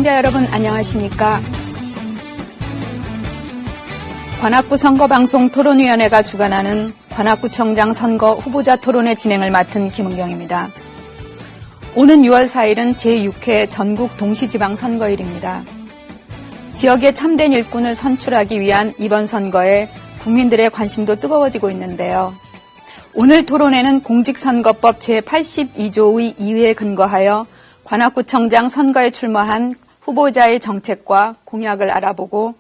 시청자 여러분 안녕하십니까? 관악구 선거방송 토론위원회가 주관하는 관악구청장 선거 후보자 토론회 진행을 맡은 김은경입니다. 오는 6월 4일은 제6회 전국 동시지방선거일입니다. 지역의 참된 일꾼을 선출하기 위한 이번 선거에 국민들의 관심도 뜨거워지고 있는데요. 오늘 토론회는 공직선거법 제82조의 2의에 근거하여 관악구청장 선거에 출마한 후보자의 정책과 공약을 알아보고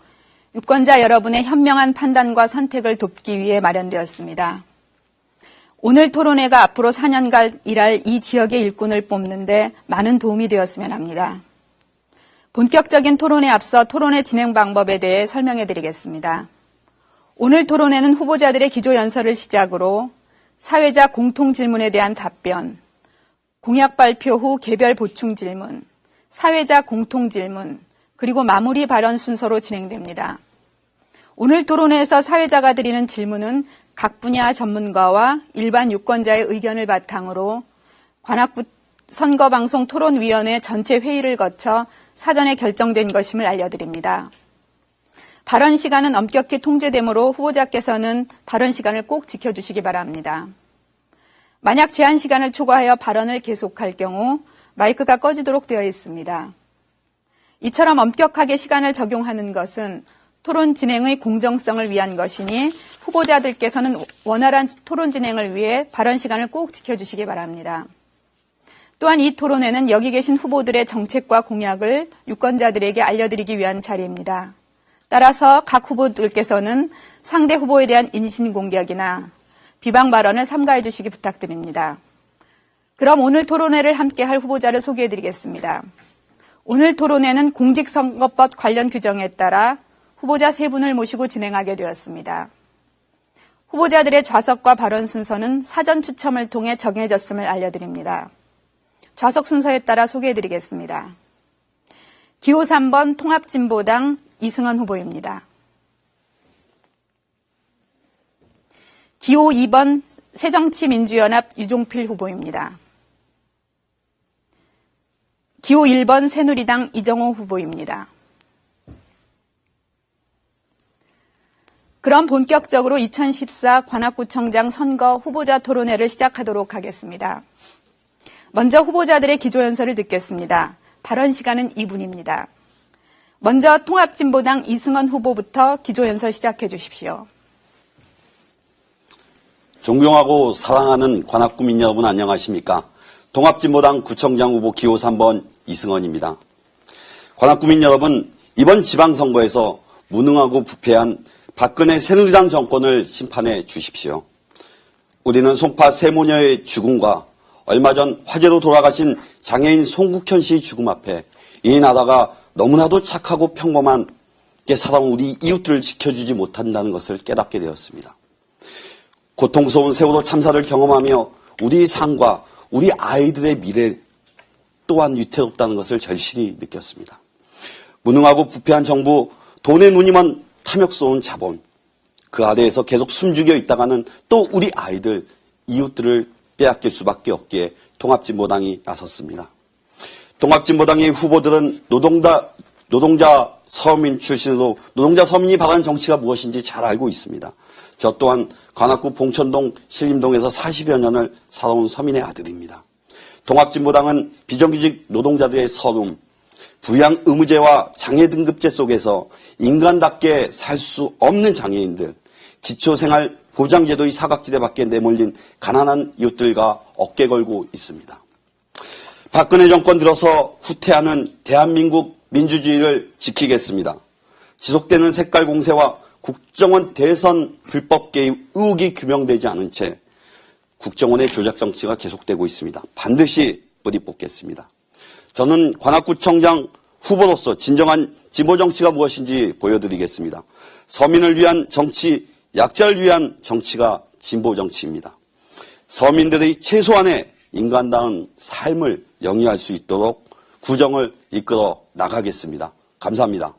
유권자 여러분의 현명한 판단과 선택을 돕기 위해 마련되었습니다. 오늘 토론회가 앞으로 4년간 일할 이 지역의 일꾼을 뽑는데 많은 도움이 되었으면 합니다. 본격적인 토론에 앞서 토론회 진행 방법에 대해 설명해 드리겠습니다. 오늘 토론회는 후보자들의 기조연설을 시작으로 사회자 공통질문에 대한 답변, 공약 발표 후 개별 보충 질문, 사회자 공통질문, 그리고 마무리 발언 순서로 진행됩니다. 오늘 토론회에서 사회자가 드리는 질문은 각 분야 전문가와 일반 유권자의 의견을 바탕으로 관악구 선거방송 토론위원회 전체 회의를 거쳐 사전에 결정된 것임을 알려드립니다. 발언 시간은 엄격히 통제되므로 후보자께서는 발언 시간을 꼭 지켜주시기 바랍니다. 만약 제한 시간을 초과하여 발언을 계속할 경우 마이크가 꺼지도록 되어 있습니다. 이처럼 엄격하게 시간을 적용하는 것은 토론 진행의 공정성을 위한 것이니 후보자들께서는 원활한 토론 진행을 위해 발언 시간을 꼭 지켜주시기 바랍니다. 또한 이 토론회는 여기 계신 후보들의 정책과 공약을 유권자들에게 알려드리기 위한 자리입니다. 따라서 각 후보들께서는 상대 후보에 대한 인신공격이나 비방 발언을 삼가해 주시기 부탁드립니다. 그럼 오늘 토론회를 함께할 후보자를 소개해 드리겠습니다. 오늘 토론회는 공직선거법 관련 규정에 따라 후보자 3분을 모시고 진행하게 되었습니다. 후보자들의 좌석과 발언 순서는 사전 추첨을 통해 정해졌음을 알려드립니다. 좌석 순서에 따라 소개해 드리겠습니다. 기호 3번 통합진보당 이승헌 후보입니다. 기호 2번 새정치민주연합 유종필 후보입니다. 기호 1번 새누리당 이정호 후보입니다. 그럼 본격적으로 2014 관악구청장 선거 후보자 토론회를 시작하도록 하겠습니다. 먼저 후보자들의 기조연설을 듣겠습니다. 발언 시간은 2분입니다. 먼저 통합진보당 이승헌 후보부터 기조연설 시작해 주십시오. 존경하고 사랑하는 관악구민 여러분 안녕하십니까? 통합진보당 구청장 후보 기호 3번 이승헌입니다. 관악구민 여러분, 이번 지방선거에서 무능하고 부패한 박근혜 새누리당 정권을 심판해 주십시오. 우리는 송파 세모녀의 죽음과 얼마 전 화재로 돌아가신 장애인 송국현 씨의 죽음 앞에 이 나라가 너무나도 착하고 평범하게 살아온 우리 이웃들을 지켜주지 못한다는 것을 깨닫게 되었습니다. 고통스러운 세월호 참사를 경험하며 우리 삶과 우리 아이들의 미래 또한 위태롭다는 것을 절실히 느꼈습니다. 무능하고 부패한 정부, 돈에 눈이 먼 탐욕스러운 자본, 그 아래에서 계속 숨죽여 있다가는 또 우리 아이들, 이웃들을 빼앗길 수밖에 없기에 통합진보당이 나섰습니다. 통합진보당의 후보들은 노동자 서민 출신으로 노동자 서민이 바라는 정치가 무엇인지 잘 알고 있습니다. 저 또한 관악구 봉천동 신림동에서 40여 년을 살아온 서민의 아들입니다. 통합진보당은 비정규직 노동자들의 서름, 부양 의무제와 장애 등급제 속에서 인간답게 살 수 없는 장애인들, 기초생활 보장제도의 사각지대 밖에 내몰린 가난한 이웃들과 어깨 걸고 있습니다. 박근혜 정권 들어서 후퇴하는 대한민국 민주주의를 지키겠습니다. 지속되는 색깔 공세와 국정원 대선 불법 개입 의혹이 규명되지 않은 채 국정원의 조작 정치가 계속되고 있습니다. 반드시 뿌리 뽑겠습니다. 저는 관악구청장 후보로서 진정한 진보 정치가 무엇인지 보여드리겠습니다. 서민을 위한 정치, 약자를 위한 정치가 진보 정치입니다. 서민들의 최소한의 인간다운 삶을 영위할 수 있도록 구정을 이끌어 나가겠습니다. 감사합니다.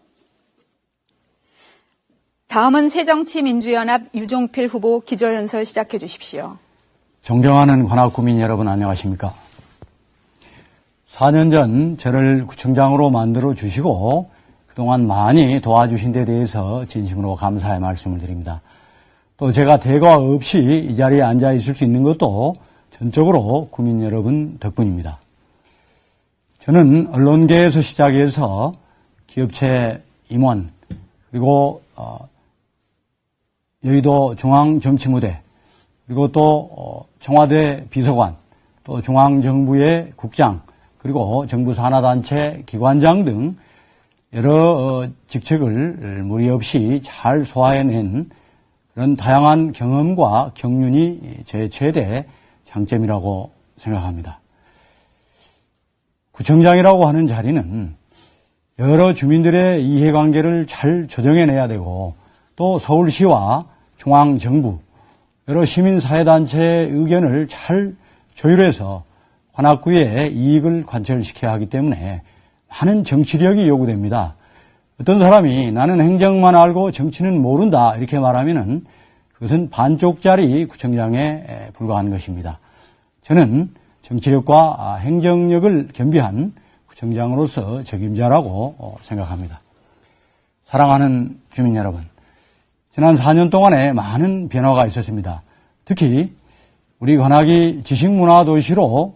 다음은 새정치민주연합 유종필 후보 기조연설 시작해 주십시오. 존경하는 관악구민 여러분 안녕하십니까? 4년 전 저를 구청장으로 만들어 주시고 그동안 많이 도와주신 데 대해서 진심으로 감사의 말씀을 드립니다. 또 제가 대가 없이 이 자리에 앉아 있을 수 있는 것도 전적으로 구민 여러분 덕분입니다. 저는 언론계에서 시작해서 기업체 임원, 그리고 여의도 중앙정치무대, 그리고 또 청와대 비서관, 또 중앙정부의 국장, 그리고 정부 산하단체 기관장 등 여러 직책을 무리 없이 잘 소화해낸 그런 다양한 경험과 경륜이 제 최대 장점이라고 생각합니다. 구청장이라고 하는 자리는 여러 주민들의 이해관계를 잘 조정해내야 되고 또 서울시와 중앙정부, 여러 시민사회단체의 의견을 잘 조율해서 관악구의 이익을 관철시켜야 하기 때문에 많은 정치력이 요구됩니다. 어떤 사람이 나는 행정만 알고 정치는 모른다 이렇게 말하면은 그것은 반쪽짜리 구청장에 불과한 것입니다. 저는 정치력과 행정력을 겸비한 구청장으로서 적임자라고 생각합니다. 사랑하는 주민 여러분, 지난 4년 동안에 많은 변화가 있었습니다. 특히 우리 관악이 지식문화도시로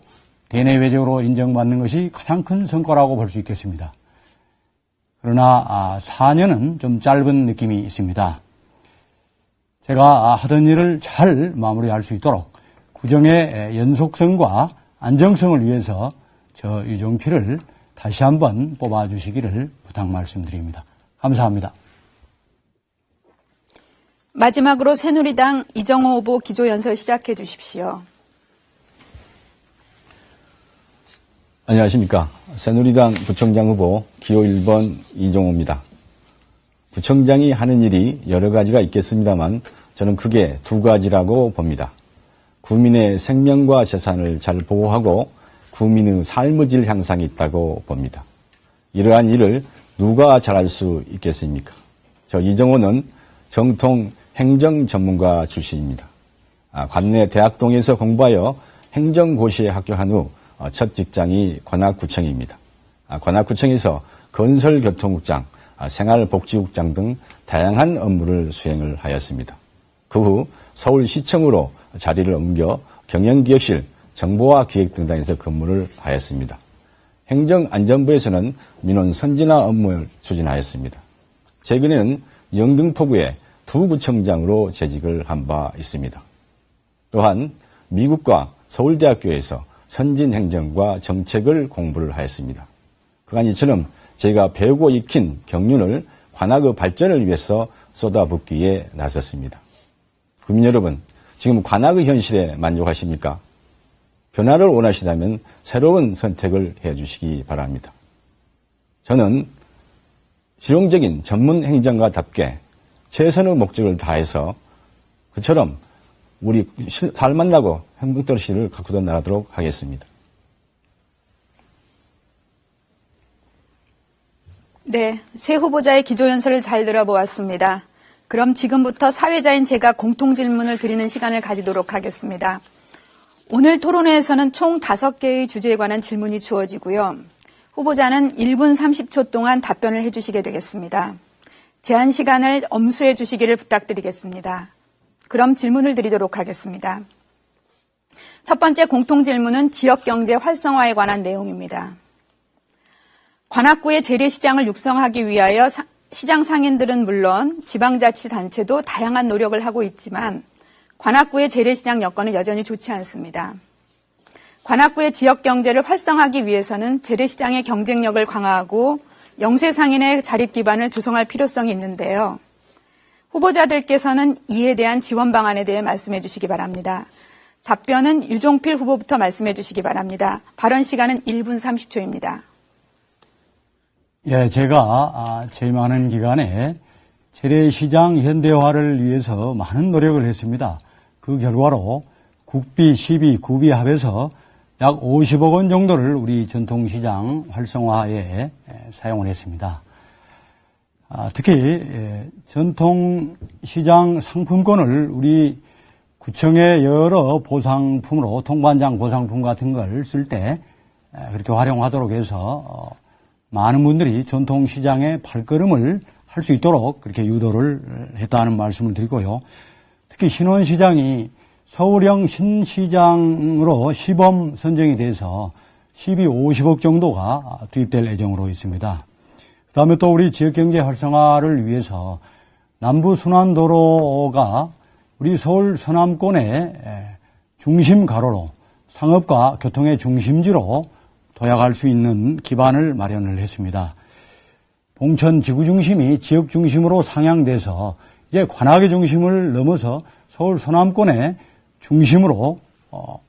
대내외적으로 인정받는 것이 가장 큰 성과라고 볼 수 있겠습니다. 그러나 4년은 좀 짧은 느낌이 있습니다. 제가 하던 일을 잘 마무리할 수 있도록 구정의 연속성과 안정성을 위해서 저 유종필을 다시 한번 뽑아주시기를 부탁 말씀드립니다. 감사합니다. 마지막으로 새누리당 이정호 후보 기조연설 시작해 주십시오. 안녕하십니까. 새누리당 구청장 후보 기호 1번 이정호입니다. 구청장이 하는 일이 여러 가지가 있겠습니다만 저는 크게 두 가지라고 봅니다. 구민의 생명과 재산을 잘 보호하고 구민의 삶의 질 향상이 있다고 봅니다. 이러한 일을 누가 잘할 수 있겠습니까? 저 이정호는 정통 행정 전문가 출신입니다. 관내 대학동에서 공부하여 행정고시에 합격한 후 첫 직장이 관악구청입니다. 관악구청에서 건설교통국장, 생활복지국장 등 다양한 업무를 수행을 하였습니다. 그 후 서울시청으로 자리를 옮겨 경영기획실, 정보화 기획 등단에서 근무를 하였습니다. 행정안전부에서는 민원 선진화 업무를 추진하였습니다. 최근에는 영등포구의 부구청장으로 재직을 한 바 있습니다. 또한 미국과 서울대학교에서 선진행정과 정책을 공부를 하였습니다. 그간 이처럼 제가 배우고 익힌 경륜을 관악의 발전을 위해서 쏟아붓기에 나섰습니다. 국민 여러분, 지금 관악의 현실에 만족하십니까? 변화를 원하시다면 새로운 선택을 해주시기 바랍니다. 저는 실용적인 전문 행정가답게 최선의 목적을 다해서 그처럼 우리 잘 만나고 행복도시를 가꾸어 나가도록 하겠습니다. 네, 새 후보자의 기조연설을 잘 들어보았습니다. 그럼 지금부터 사회자인 제가 공통질문을 드리는 시간을 가지도록 하겠습니다. 오늘 토론회에서는 총 5개의 주제에 관한 질문이 주어지고요. 후보자는 1분 30초 동안 답변을 해주시게 되겠습니다. 제한 시간을 엄수해 주시기를 부탁드리겠습니다. 그럼 질문을 드리도록 하겠습니다. 첫 번째 공통질문은 지역경제 활성화에 관한 내용입니다. 관악구의 재래시장을 육성하기 위하여 시장 상인들은 물론 지방자치단체도 다양한 노력을 하고 있지만 관악구의 재래시장 여건은 여전히 좋지 않습니다. 관악구의 지역경제를 활성화하기 위해서는 재래시장의 경쟁력을 강화하고 영세상인의 자립 기반을 조성할 필요성이 있는데요. 후보자들께서는 이에 대한 지원 방안에 대해 말씀해 주시기 바랍니다. 답변은 유종필 후보부터 말씀해 주시기 바랍니다. 발언 시간은 1분 30초입니다. 예, 제가 재임하는 기간에 재래시장 현대화를 위해서 많은 노력을 했습니다. 그 결과로 국비, 시비, 구비 합해서 약 50억 원 정도를 우리 전통시장 활성화에 사용을 했습니다. 특히 전통시장 상품권을 우리 구청의 여러 보상품으로 통관장 보상품 같은 걸 쓸 때 그렇게 활용하도록 해서 많은 분들이 전통시장의 발걸음을 할 수 있도록 그렇게 유도를 했다는 말씀을 드리고요. 특히 신원시장이 서울형 신시장으로 시범 선정이 돼서 시비 50억 정도가 투입될 예정으로 있습니다. 그다음에 또 우리 지역경제 활성화를 위해서 남부순환도로가 우리 서울 서남권의 중심 가로로 상업과 교통의 중심지로 도약할 수 있는 기반을 마련을 했습니다. 봉천 지구 중심이 지역 중심으로 상향돼서 이제 관악의 중심을 넘어서 서울 서남권의 중심으로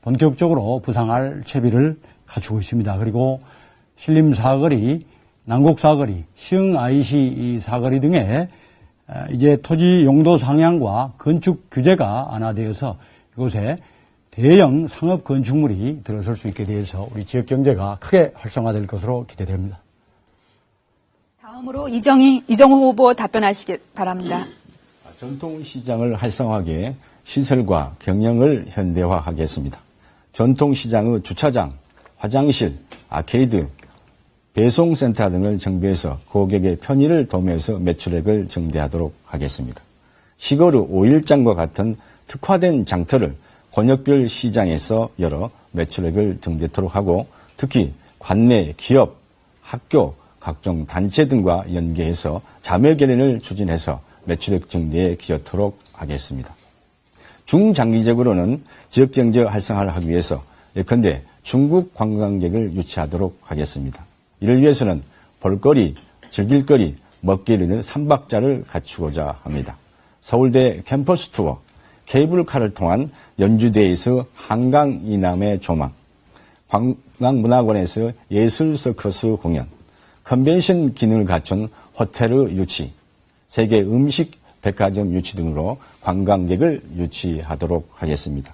본격적으로 부상할 채비를 갖추고 있습니다. 그리고 신림 사거리, 난곡 사거리, 시흥 IC 사거리 등의 이제 토지 용도 상향과 건축 규제가 완화되어서 이곳에 대형 상업 건축물이 들어설 수 있게 되어서 우리 지역 경제가 크게 활성화될 것으로 기대됩니다. 다음으로 이정호 후보 답변하시기 바랍니다. 전통시장을 활성화하기 위해 시설과 경영을 현대화하겠습니다. 전통시장의 주차장, 화장실, 아케이드, 배송센터 등을 정비해서 고객의 편의를 도모해서 매출액을 증대하도록 하겠습니다. 시골의 5일장과 같은 특화된 장터를 권역별 시장에서 열어 매출액을 증대토록 하고 특히 관내 기업, 학교, 각종 단체 등과 연계해서 자매결연을 추진해서 매출액 증대에 기여토록 하겠습니다. 중장기적으로는 지역경제 활성화를 하기 위해서 예컨대 중국 관광객을 유치하도록 하겠습니다. 이를 위해서는 볼거리, 즐길거리, 먹거리는 3박자를 갖추고자 합니다. 서울대 캠퍼스 투어, 케이블카를 통한 연주대에서 한강 이남의 조망, 관광문화관에서 예술 서커스 공연, 컨벤션 기능을 갖춘 호텔의 유치, 세계 음식 백화점 유치 등으로 관광객을 유치하도록 하겠습니다.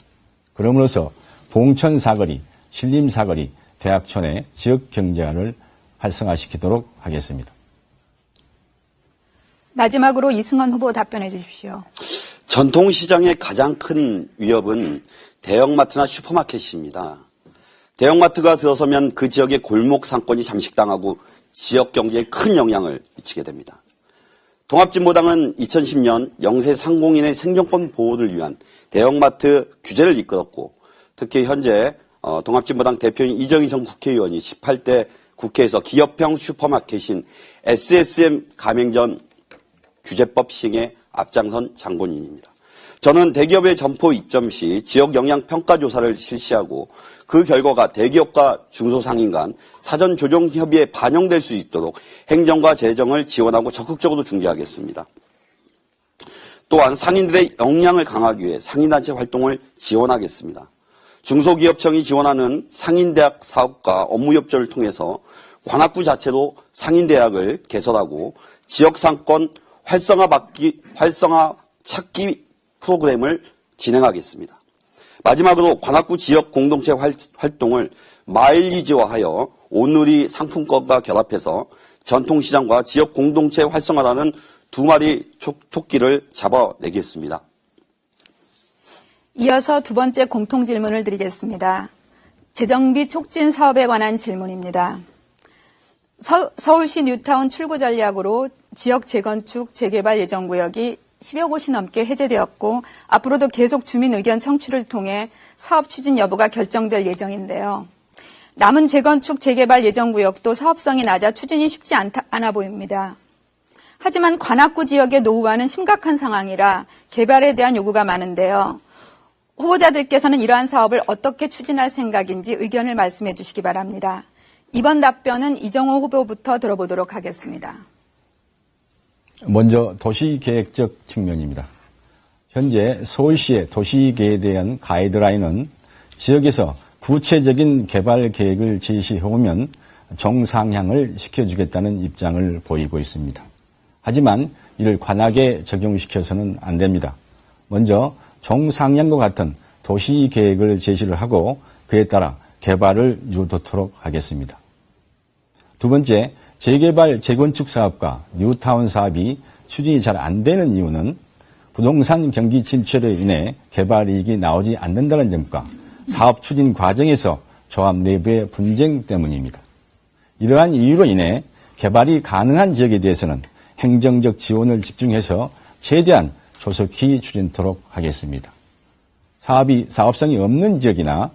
그러므로서 봉천 사거리, 신림 사거리, 대학촌의 지역 경제화를 활성화시키도록 하겠습니다. 마지막으로 이승헌 후보 답변해 주십시오. 전통시장의 가장 큰 위협은 대형마트나 슈퍼마켓입니다. 대형마트가 들어서면 그 지역의 골목 상권이 잠식당하고 지역 경제에 큰 영향을 미치게 됩니다. 통합진보당은 2010년 영세 상공인의 생존권 보호를 위한 대형마트 규제를 이끌었고 특히 현재 통합진보당 대표인 이정희 전 국회의원이 18대 국회에서 기업형 슈퍼마켓인 SSM 가맹점 규제법 시행에 앞장선 장본인입니다. 저는 대기업의 점포 입점 시 지역 영향 평가 조사를 실시하고 그 결과가 대기업과 중소상인 간 사전 조정 협의에 반영될 수 있도록 행정과 재정을 지원하고 적극적으로 중재하겠습니다. 또한 상인들의 역량을 강화하기 위해 상인단체 활동을 지원하겠습니다. 중소기업청이 지원하는 상인대학 사업과 업무협조를 통해서 관악구 자체로 상인대학을 개설하고 지역상권 활성화 찾기 프로그램을 진행하겠습니다. 마지막으로 관악구 지역 공동체 활동을 마일리지화하여 온누리 상품권과 결합해서 전통시장과 지역 공동체 활성화라는 두 마리 토끼를 잡아내겠습니다. 이어서 두 번째 공통 질문을 드리겠습니다. 재정비 촉진 사업에 관한 질문입니다. 서울시 뉴타운 출구 전략으로 지역 재건축, 재개발 예정구역이 10여 곳이 넘게 해제되었고 앞으로도 계속 주민 의견 청취를 통해 사업 추진 여부가 결정될 예정인데요. 남은 재건축, 재개발 예정구역도 사업성이 낮아 추진이 쉽지 않아 보입니다. 하지만 관악구 지역의 노후화는 심각한 상황이라 개발에 대한 요구가 많은데요. 후보자들께서는 이러한 사업을 어떻게 추진할 생각인지 의견을 말씀해 주시기 바랍니다. 이번 답변은 이정호 후보부터 들어보도록 하겠습니다. 먼저 도시계획적 측면입니다. 현재 서울시의 도시계획에 대한 가이드라인은 지역에서 구체적인 개발 계획을 제시해오면 정상향을 시켜주겠다는 입장을 보이고 있습니다. 하지만 이를 관악에 적용시켜서는 안 됩니다. 먼저 정상향과 같은 도시계획을 제시를 하고 그에 따라 개발을 유도토록 하겠습니다. 두 번째, 재개발, 재건축 사업과 뉴타운 사업이 추진이 잘 안 되는 이유는 부동산 경기 침체로 인해 개발 이익이 나오지 않는다는 점과 사업 추진 과정에서 조합 내부의 분쟁 때문입니다. 이러한 이유로 인해 개발이 가능한 지역에 대해서는 행정적 지원을 집중해서 최대한 조속히 추진토록 하겠습니다. 사업성이 없는 지역이나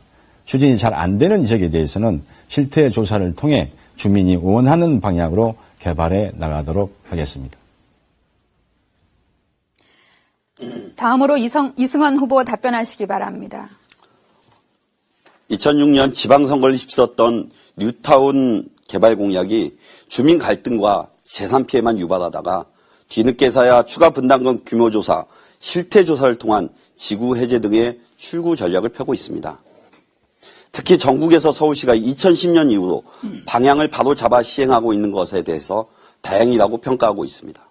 추진이 잘 안 되는 지역에 대해서는 실태 조사를 통해 주민이 원하는 방향으로 개발해 나가도록 하겠습니다. 다음으로 이승원 후보 답변하시기 바랍니다. 2006년 지방선거를 휩쓸었던 뉴타운 개발 공약이 주민 갈등과 재산 피해만 유발하다가 뒤늦게서야 추가 분담금 규모 조사, 실태 조사를 통한 지구 해제 등의 출구 전략을 펴고 있습니다. 특히 전국에서 서울시가 2010년 이후로 방향을 바로 잡아 시행하고 있는 것에 대해서 다행이라고 평가하고 있습니다.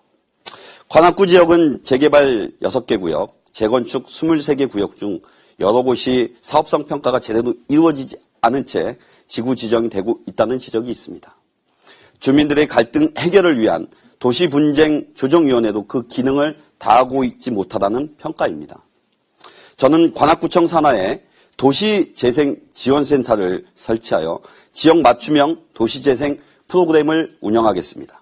관악구 지역은 재개발 6개 구역, 재건축 23개 구역 중 여러 곳이 사업성 평가가 제대로 이루어지지 않은 채 지구 지정이 되고 있다는 지적이 있습니다. 주민들의 갈등 해결을 위한 도시분쟁조정위원회도 그 기능을 다하고 있지 못하다는 평가입니다. 저는 관악구청 산하에 도시재생지원센터를 설치하여 지역 맞춤형 도시재생 프로그램을 운영하겠습니다.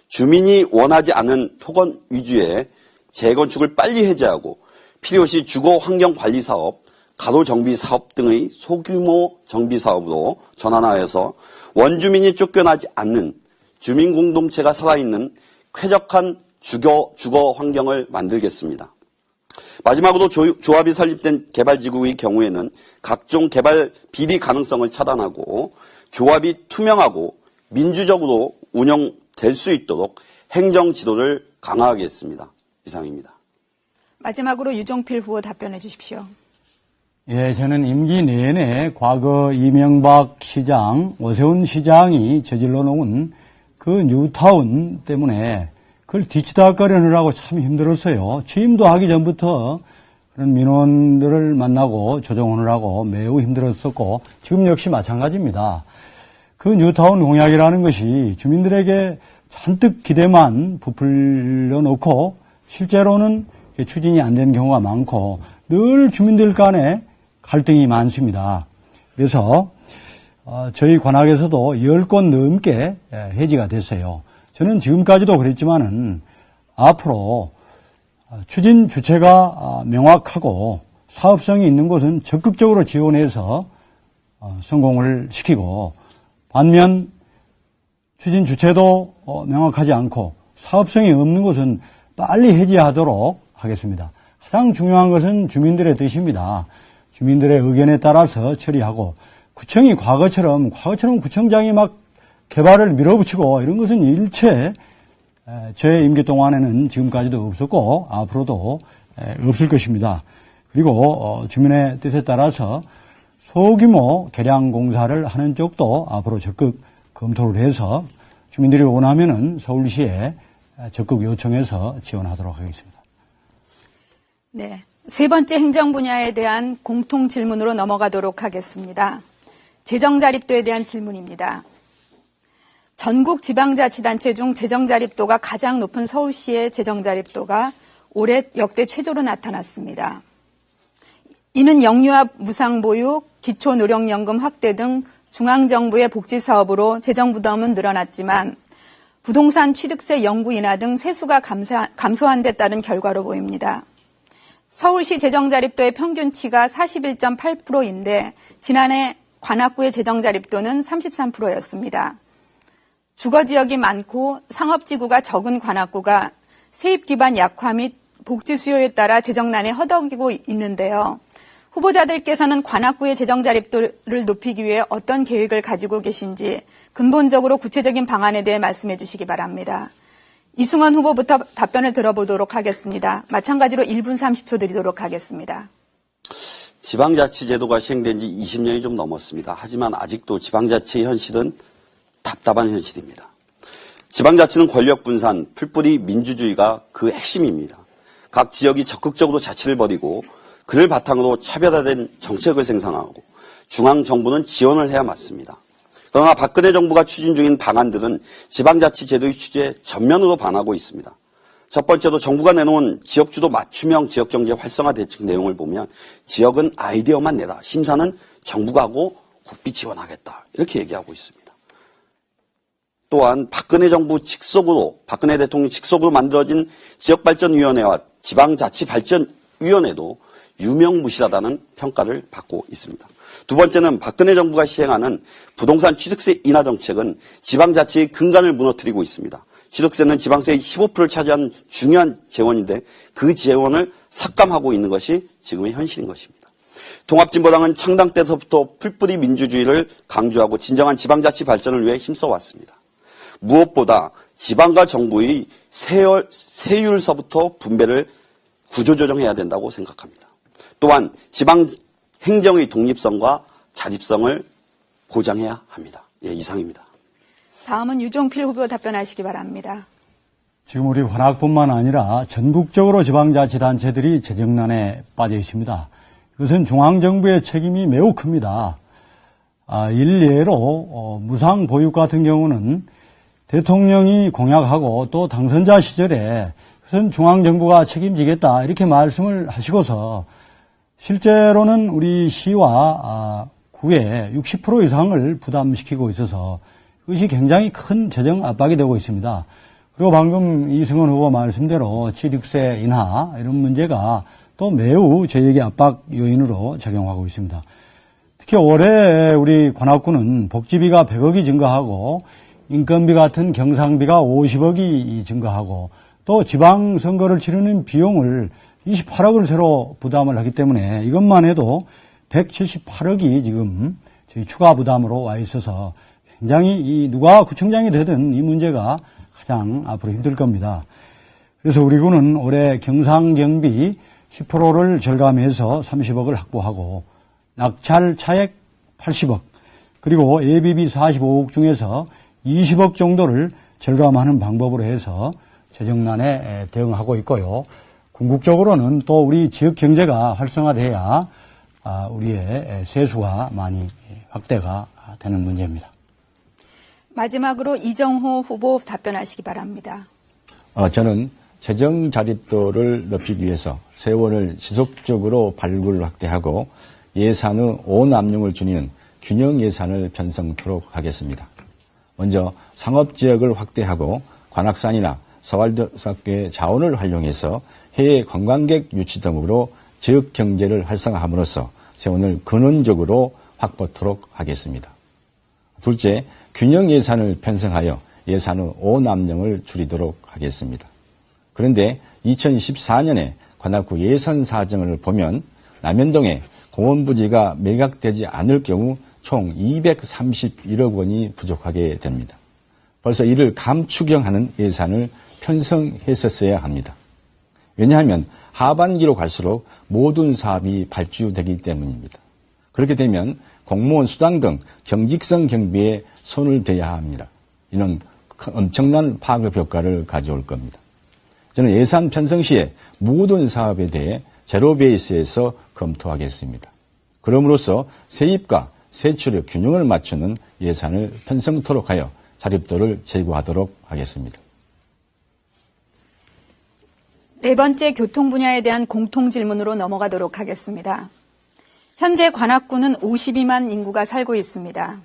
주민이 원하지 않은 토건 위주의 재건축을 빨리 해제하고 필요시 주거 환경 관리 사업, 가로 정비 사업 등의 소규모 정비 사업으로 전환하여서 원주민이 쫓겨나지 않는 주민 공동체가 살아있는 쾌적한 주거 환경을 만들겠습니다. 마지막으로 조합이 설립된 개발지구의 경우에는 각종 개발 비리 가능성을 차단하고 조합이 투명하고 민주적으로 운영될 수 있도록 행정 지도를 강화하겠습니다. 이상입니다. 마지막으로 유종필 후보 답변해 주십시오. 예, 저는 임기 내내 과거 이명박 시장, 오세훈 시장이 저질러 놓은 그 뉴타운 때문에 그걸 뒤치다거리느라고 참 힘들었어요. 취임도 하기 전부터 그런 민원들을 만나고 조정을 하고 매우 힘들었었고 지금 역시 마찬가지입니다. 그 뉴타운 공약이라는 것이 주민들에게 잔뜩 기대만 부풀려 놓고 실제로는 추진이 안 되는 경우가 많고 늘 주민들 간에 갈등이 많습니다. 그래서 저희 관악에서도 10건 넘게 해지가 됐어요. 저는 지금까지도 그랬지만은 앞으로 추진 주체가 명확하고 사업성이 있는 곳은 적극적으로 지원해서 성공을 시키고 반면 추진 주체도 명확하지 않고 사업성이 없는 곳은 빨리 해지하도록 하겠습니다. 가장 중요한 것은 주민들의 뜻입니다. 주민들의 의견에 따라서 처리하고 구청이 과거처럼 구청장이 막 개발을 밀어붙이고 이런 것은 일체 제 임기 동안에는 지금까지도 없었고 앞으로도 없을 것입니다. 그리고 주민의 뜻에 따라서 소규모 개량 공사를 하는 쪽도 앞으로 적극 검토를 해서 주민들이 원하면은 서울시에 적극 요청해서 지원하도록 하겠습니다. 네. 세 번째 행정 분야에 대한 공통 질문으로 넘어가도록 하겠습니다. 재정 자립도에 대한 질문입니다. 전국 지방자치단체 중 재정 자립도가 가장 높은 서울시의 재정 자립도가 올해 역대 최저로 나타났습니다. 이는 영유아 무상보육, 기초노령연금 확대 등 중앙정부의 복지사업으로 재정 부담은 늘어났지만 부동산 취득세 연구 인하 등 세수가 감소한 데 따른 결과로 보입니다. 서울시 재정자립도의 평균치가 41.8%인데 지난해 관악구의 재정자립도는 33%였습니다. 주거지역이 많고 상업지구가 적은 관악구가 세입기반 약화 및 복지 수요에 따라 재정난에 허덕이고 있는데요. 후보자들께서는 관악구의 재정자립도를 높이기 위해 어떤 계획을 가지고 계신지 근본적으로 구체적인 방안에 대해 말씀해 주시기 바랍니다. 이승원 후보부터 답변을 들어보도록 하겠습니다. 마찬가지로 1분 30초 드리도록 하겠습니다. 지방자치제도가 시행된 지 20년이 좀 넘었습니다. 하지만 아직도 지방자치의 현실은 답답한 현실입니다. 지방자치는 권력 분산, 풀뿌리 민주주의가 그 핵심입니다. 각 지역이 적극적으로 자치를 벌이고 그를 바탕으로 차별화된 정책을 생산하고 중앙정부는 지원을 해야 맞습니다. 그러나 박근혜 정부가 추진 중인 방안들은 지방자치제도의 취지에 전면으로 반하고 있습니다. 첫 번째로 정부가 내놓은 지역주도 맞춤형 지역경제 활성화 대책 내용을 보면 지역은 아이디어만 내라. 심사는 정부가 하고 국비 지원하겠다. 이렇게 얘기하고 있습니다. 또한 박근혜 정부 직속으로, 박근혜 대통령 직속으로 만들어진 지역발전위원회와 지방자치발전위원회도 유명무실하다는 평가를 받고 있습니다. 두 번째는 박근혜 정부가 시행하는 부동산 취득세 인하 정책은 지방자치의 근간을 무너뜨리고 있습니다. 취득세는 지방세의 15%를 차지하는 중요한 재원인데 그 재원을 삭감하고 있는 것이 지금의 현실인 것입니다. 통합진보당은 창당 때서부터 풀뿌리 민주주의를 강조하고 진정한 지방자치 발전을 위해 힘써왔습니다. 무엇보다 지방과 정부의 세율서부터 분배를 구조조정해야 된다고 생각합니다. 또한 지방 행정의 독립성과 자립성을 보장해야 합니다. 예, 이상입니다. 다음은 유종필 후보 답변하시기 바랍니다. 지금 우리 관악뿐만 아니라 전국적으로 지방자치단체들이 재정난에 빠져 있습니다. 이것은 중앙정부의 책임이 매우 큽니다. 일례로 무상보육 같은 경우는 대통령이 공약하고 또 당선자 시절에 그것은 중앙정부가 책임지겠다 이렇게 말씀을 하시고서 실제로는 우리 시와 구의 60% 이상을 부담시키고 있어서 그것이 굉장히 큰 재정 압박이 되고 있습니다. 그리고 방금 이승원 후보 말씀대로 취득세 인하 이런 문제가 또 매우 저희에게 압박 요인으로 작용하고 있습니다. 특히 올해 우리 관악구는 복지비가 100억이 증가하고 인건비 같은 경상비가 50억이 증가하고 또 지방선거를 치르는 비용을 28억을 새로 부담을 하기 때문에 이것만 해도 178억이 지금 저희 추가 부담으로 와 있어서 굉장히 누가 구청장이 되든 이 문제가 가장 앞으로 힘들 겁니다. 그래서 우리 구는 올해 경상경비 10%를 절감해서 30억을 확보하고 낙찰 차액 80억 그리고 예비비 45억 중에서 20억 정도를 절감하는 방법으로 해서 재정난에 대응하고 있고요. 궁극적으로는 또 우리 지역 경제가 활성화돼야 우리의 세수가 많이 확대가 되는 문제입니다. 마지막으로 이정호 후보 답변하시기 바랍니다. 저는 재정 자립도를 높이기 위해서 세원을 지속적으로 발굴 확대하고 예산의 5남용을 줄이는 균형 예산을 편성토록 하겠습니다. 먼저 상업지역을 확대하고 관악산이나 서활도사교의 자원을 활용해서 해외 관광객 유치 등으로 지역 경제를 활성화함으로써 세원을 근원적으로 확보토록 하겠습니다. 둘째, 균형 예산을 편성하여 예산의 5남용을 줄이도록 하겠습니다. 그런데 2014년에 관악구 예산 사정을 보면 남현동에 공원 부지가 매각되지 않을 경우 총 231억 원이 부족하게 됩니다. 벌써 이를 감축형하는 예산을 편성했었어야 합니다. 왜냐하면 하반기로 갈수록 모든 사업이 발주되기 때문입니다. 그렇게 되면 공무원 수당 등 경직성 경비에 손을 대야 합니다. 이는 엄청난 파급 효과를 가져올 겁니다. 저는 예산 편성 시에 모든 사업에 대해 제로 베이스에서 검토하겠습니다. 그럼으로써 세입과 세출의 균형을 맞추는 예산을 편성토록 하여 자립도를 제고하도록 하겠습니다. 네 번째 교통 분야에 대한 공통 질문으로 넘어가도록 하겠습니다. 현재 관악구는 52만 인구가 살고 있습니다.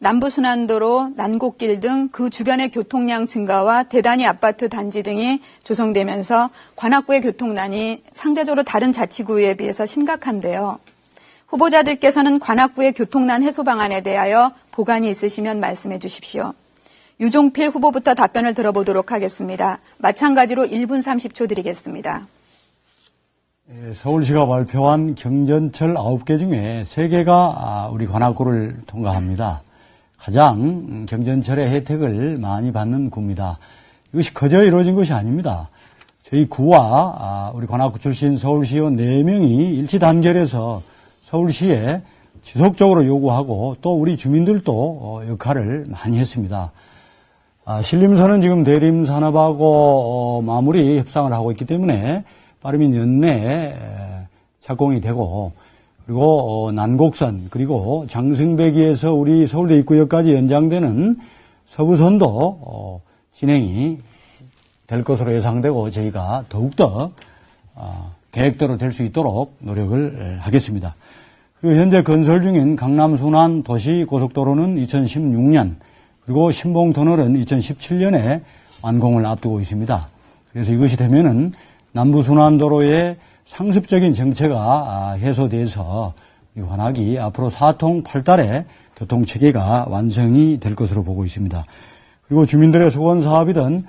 남부순환도로, 난곡길 등 그 주변의 교통량 증가와 대단위 아파트 단지 등이 조성되면서 관악구의 교통난이 상대적으로 다른 자치구에 비해서 심각한데요. 후보자들께서는 관악구의 교통난 해소 방안에 대하여 보관이 있으시면 말씀해 주십시오. 유종필 후보부터 답변을 들어보도록 하겠습니다. 마찬가지로 1분 30초 드리겠습니다. 서울시가 발표한 경전철 9개 중에 3개가 우리 관악구를 통과합니다. 가장 경전철의 혜택을 많이 받는 구입니다. 이것이 거저 이루어진 것이 아닙니다. 저희 구와 우리 관악구 출신 서울시의원 4명이 일치 단결해서 서울시에 지속적으로 요구하고 또 우리 주민들도 역할을 많이 했습니다. 신림선은 지금 대림산업하고 마무리 협상을 하고 있기 때문에 빠르면 연내에 착공이 되고 그리고 난곡선 그리고 장승배기에서 우리 서울대 입구역까지 연장되는 서부선도 진행이 될 것으로 예상되고 저희가 더욱더 계획대로 될 수 있도록 노력을 하겠습니다. 현재 건설 중인 강남 순환 도시 고속도로는 2016년, 그리고 신봉터널은 2017년에 완공을 앞두고 있습니다. 그래서 이것이 되면은 남부순환도로의 상습적인 정체가 해소돼서 이 관악이 앞으로 4통 8달의 교통체계가 완성이 될 것으로 보고 있습니다. 그리고 주민들의 수건 사업이든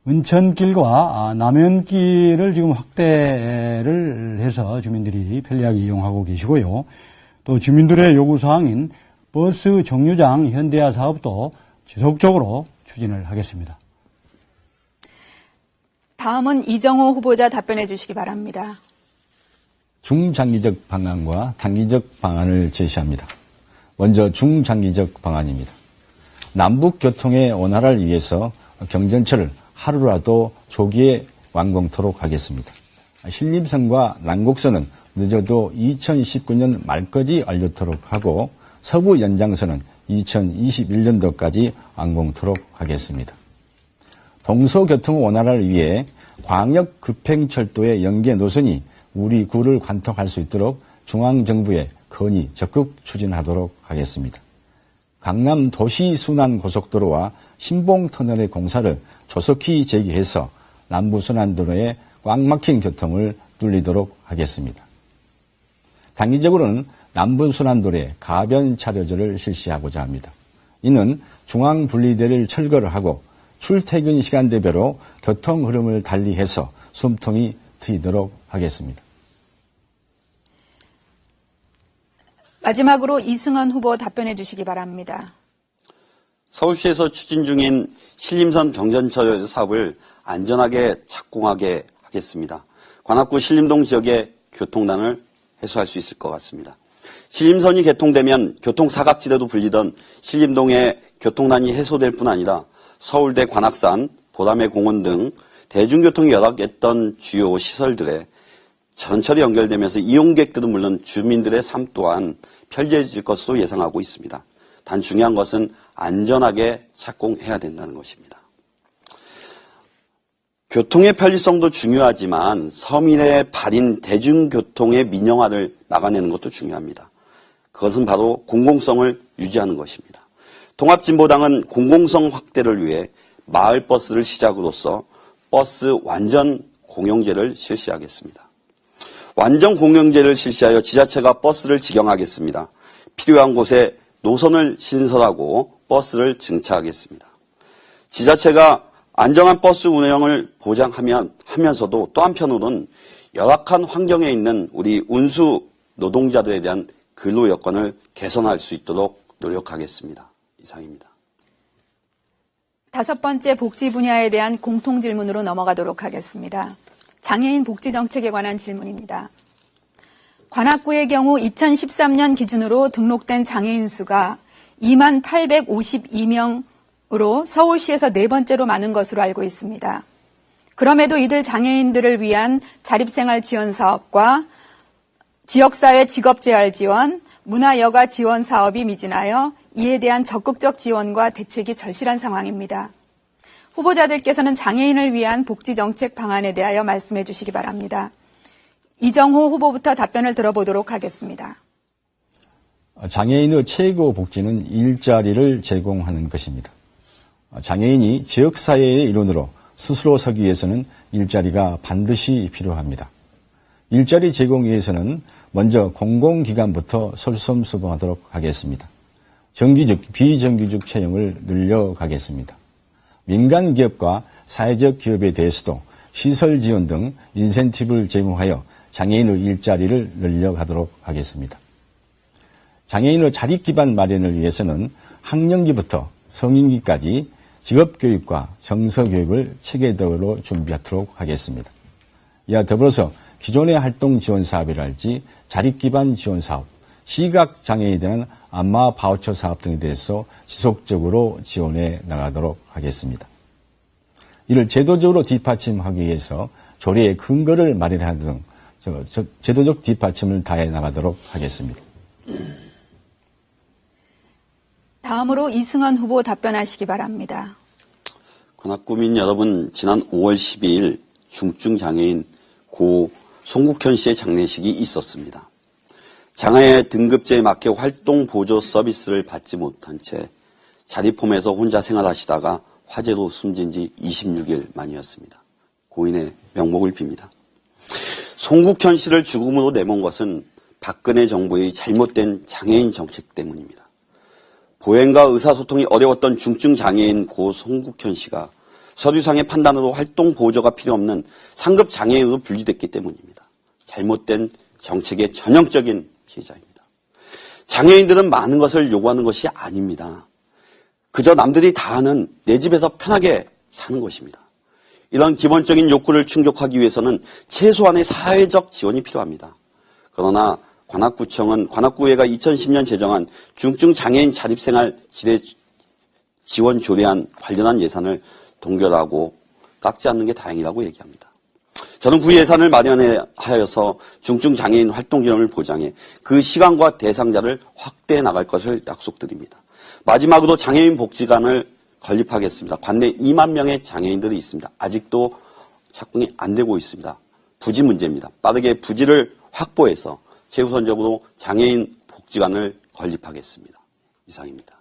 은천길과 남현길을 지금 확대를 해서 주민들이 편리하게 이용하고 계시고요. 또 주민들의 요구사항인 버스 정류장 현대화 사업도 지속적으로 추진을 하겠습니다. 다음은 이정호 후보자 답변해 주시기 바랍니다. 중장기적 방안과 단기적 방안을 제시합니다. 먼저 중장기적 방안입니다. 남북 교통의 원활화를 위해서 경전철을 하루라도 조기에 완공토록 하겠습니다. 신림선과 난곡선은 늦어도 2019년 말까지 완료토록 하고 서부 연장선은 2021년도까지 완공토록 하겠습니다. 동서교통 원활화를 위해 광역 급행철도의 연계 노선이 우리 구를 관통할 수 있도록 중앙정부에 건의 적극 추진하도록 하겠습니다. 강남 도시순환고속도로와 신봉터널의 공사를 조속히 재개해서 남부순환도로의 꽉 막힌 교통을 뚫리도록 하겠습니다. 단기적으로는 남부순환도로에 가변 차로제를 실시하고자 합니다. 이는 중앙분리대를 철거를 하고 출퇴근 시간대별로 교통 흐름을 달리해서 숨통이 트이도록 하겠습니다. 마지막으로 이승헌 후보 답변해 주시기 바랍니다. 서울시에서 추진 중인 신림선 경전철 사업을 안전하게 착공하게 하겠습니다. 관악구 신림동 지역의 교통난을 해소할 수 있을 것 같습니다. 신림선이 개통되면 교통사각지대도 불리던 신림동의 교통난이 해소될 뿐 아니라 서울대 관악산, 보람의 공원 등 대중교통이 열악했던 주요 시설들에 전철이 연결되면서 이용객들은 물론 주민들의 삶 또한 편리해질 것으로 예상하고 있습니다. 단 중요한 것은 안전하게 착공해야 된다는 것입니다. 교통의 편리성도 중요하지만 서민의 발인 대중교통의 민영화를 막아내는 것도 중요합니다. 그것은 바로 공공성을 유지하는 것입니다. 통합진보당은 공공성 확대를 위해 마을버스를 시작으로서 버스 완전 공용제를 실시하겠습니다. 완전 공용제를 실시하여 지자체가 버스를 직영하겠습니다. 필요한 곳에 노선을 신설하고 버스를 증차하겠습니다. 지자체가 안정한 버스 운영을 보장하면서도 또 한편으로는 열악한 환경에 있는 우리 운수 노동자들에 대한 근로 여건을 개선할 수 있도록 노력하겠습니다. 이상입니다. 다섯 번째 복지 분야에 대한 공통 질문으로 넘어가도록 하겠습니다. 장애인 복지 정책에 관한 질문입니다. 관악구의 경우 2013년 기준으로 등록된 장애인 수가 2만 852명으로 서울시에서 네 번째로 많은 것으로 알고 있습니다. 그럼에도 이들 장애인들을 위한 자립생활 지원 사업과 지역사회 직업재활 지원, 문화여가 지원 사업이 미진하여 이에 대한 적극적 지원과 대책이 절실한 상황입니다. 후보자들께서는 장애인을 위한 복지정책 방안에 대하여 말씀해 주시기 바랍니다. 이정호 후보부터 답변을 들어보도록 하겠습니다. 장애인의 최고 복지는 일자리를 제공하는 것입니다. 장애인이 지역사회의 일원으로 스스로 서기 위해서는 일자리가 반드시 필요합니다. 일자리 제공 위해서는 먼저 공공기관부터 솔선수범하도록 하겠습니다. 정규직, 비정규직 채용을 늘려가겠습니다. 민간 기업과 사회적 기업에 대해서도 시설 지원 등 인센티브를 제공하여 장애인의 일자리를 늘려가도록 하겠습니다. 장애인의 자립 기반 마련을 위해서는 학령기부터 성인기까지 직업교육과 정서교육을 체계적으로 준비하도록 하겠습니다. 이와 더불어서 기존의 활동 지원 사업이랄지 자립 기반 지원 사업, 시각장애인에 대한 안마 바우처 사업 등에 대해서 지속적으로 지원해 나가도록 하겠습니다. 이를 제도적으로 뒷받침하기 위해서 조례의 근거를 마련하는 등 제도적 뒷받침을 다해 나가도록 하겠습니다. 다음으로 이승헌 후보 답변하시기 바랍니다. 관악구민 여러분, 지난 5월 12일 중증장애인 고 송국현 씨의 장례식이 있었습니다. 장애 등급제에 맞게 활동 보조 서비스를 받지 못한 채 자립홈에서 혼자 생활하시다가 화재로 숨진 지 26일 만이었습니다. 고인의 명복을 빕니다. 송국현 씨를 죽음으로 내몬 것은 박근혜 정부의 잘못된 장애인 정책 때문입니다. 보행과 의사소통이 어려웠던 중증 장애인 고 송국현 씨가 서류상의 판단으로 활동 보조가 필요 없는 상급 장애인으로 분리됐기 때문입니다. 잘못된 정책의 전형적인 피해자입니다. 장애인들은 많은 것을 요구하는 것이 아닙니다. 그저 남들이 다 하는 내 집에서 편하게 사는 것입니다. 이런 기본적인 욕구를 충족하기 위해서는 최소한의 사회적 지원이 필요합니다. 그러나 관악구청은 관악구의회가 2010년 제정한 중증 장애인 자립생활 지원 조례안 관련한 예산을 동결하고 깎지 않는 게 다행이라고 얘기합니다. 저는 그 예산을 마련하여서 중증 장애인 활동 지원을 보장해 그 시간과 대상자를 확대해 나갈 것을 약속드립니다. 마지막으로 장애인 복지관을 건립하겠습니다. 관내 2만 명의 장애인들이 있습니다. 아직도 착공이 안 되고 있습니다. 부지 문제입니다. 빠르게 부지를 확보해서 최우선적으로 장애인 복지관을 건립하겠습니다. 이상입니다.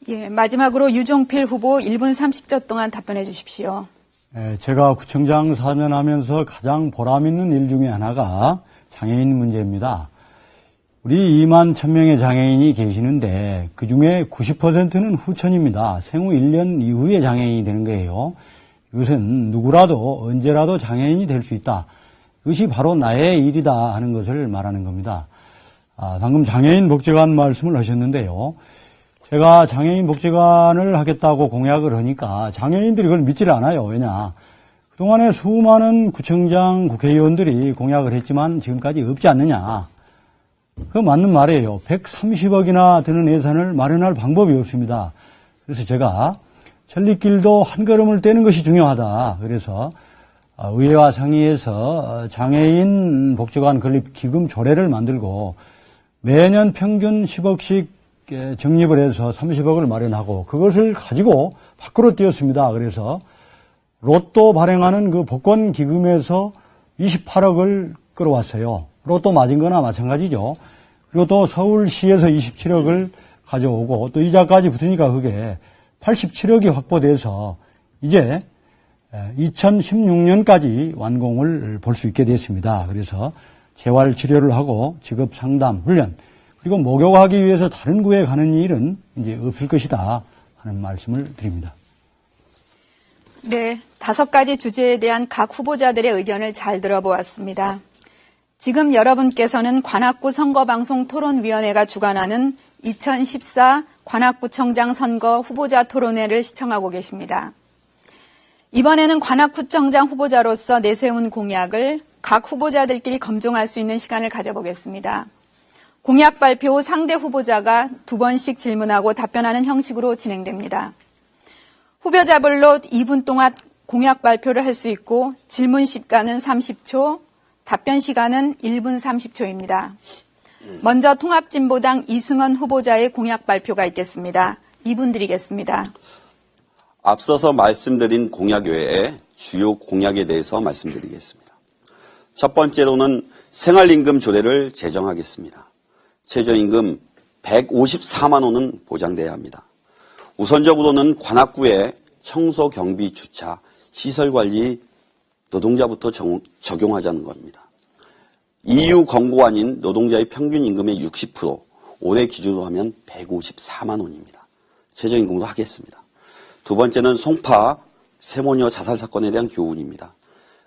예, 마지막으로 유종필 후보 1분 30초 동안 답변해 주십시오. 제가 구청장 4년 하면서 가장 보람 있는 일 중에 하나가 장애인 문제입니다. 우리 2만 1000명의 장애인이 계시는데 그중에 90%는 후천입니다. 생후 1년 이후에 장애인이 되는 거예요. 이것은 누구라도 언제라도 장애인이 될 수 있다. 이것이 바로 나의 일이다 하는 것을 말하는 겁니다. 방금 장애인 복지관 말씀을 하셨는데요. 제가 장애인 복지관을 하겠다고 공약을 하니까 장애인들이 그걸 믿지를 않아요. 왜냐? 그동안에 수많은 구청장, 국회의원들이 공약을 했지만 지금까지 없지 않느냐. 그거 맞는 말이에요. 130억이나 드는 예산을 마련할 방법이 없습니다. 그래서 제가 천리길도 한 걸음을 떼는 것이 중요하다. 그래서 의회와 상의해서 장애인 복지관 건립 기금 조례를 만들고 매년 평균 10억씩 적립을 해서 30억을 마련하고 그것을 가지고 밖으로 띄었습니다. 그래서 로또 발행하는 그 복권 기금에서 28억을 끌어왔어요. 로또 맞은 거나 마찬가지죠. 그리고 또 서울시에서 27억을 가져오고 또 이자까지 붙으니까 그게 87억이 확보돼서 이제 2016년까지 완공을 볼 수 있게 됐습니다. 그래서 재활 치료를 하고 직업 상담, 훈련, 그리고 목욕하기 위해서 다른 구에 가는 일은 이제 없을 것이다 하는 말씀을 드립니다. 네, 5가지 주제에 대한 각 후보자들의 의견을 잘 들어보았습니다. 지금 여러분께서는 관악구 선거방송 토론위원회가 주관하는 2014 관악구청장 선거 후보자 토론회를 시청하고 계십니다. 이번에는 관악구청장 후보자로서 내세운 공약을 각 후보자들끼리 검증할 수 있는 시간을 가져보겠습니다. 공약 발표 후 상대 후보자가 2번씩 질문하고 답변하는 형식으로 진행됩니다. 후보자별로 2분 동안 공약 발표를 할 수 있고 질문 시간은 30초, 답변 시간은 1분 30초입니다. 먼저 통합진보당 이승헌 후보자의 공약 발표가 있겠습니다. 2분 드리겠습니다. 앞서서 말씀드린 공약 외에 주요 공약에 대해서 말씀드리겠습니다. 첫 번째로는 생활임금 조례를 제정하겠습니다. 최저임금 154만 원은 보장돼야 합니다. 우선적으로는 관악구에 청소, 경비, 주차, 시설관리 노동자부터 적용하자는 겁니다. EU 권고안인 노동자의 평균 임금의 60%, 올해 기준으로 하면 154만 원입니다. 최저임금으로 하겠습니다. 두 번째는 송파 세모녀 자살 사건에 대한 교훈입니다.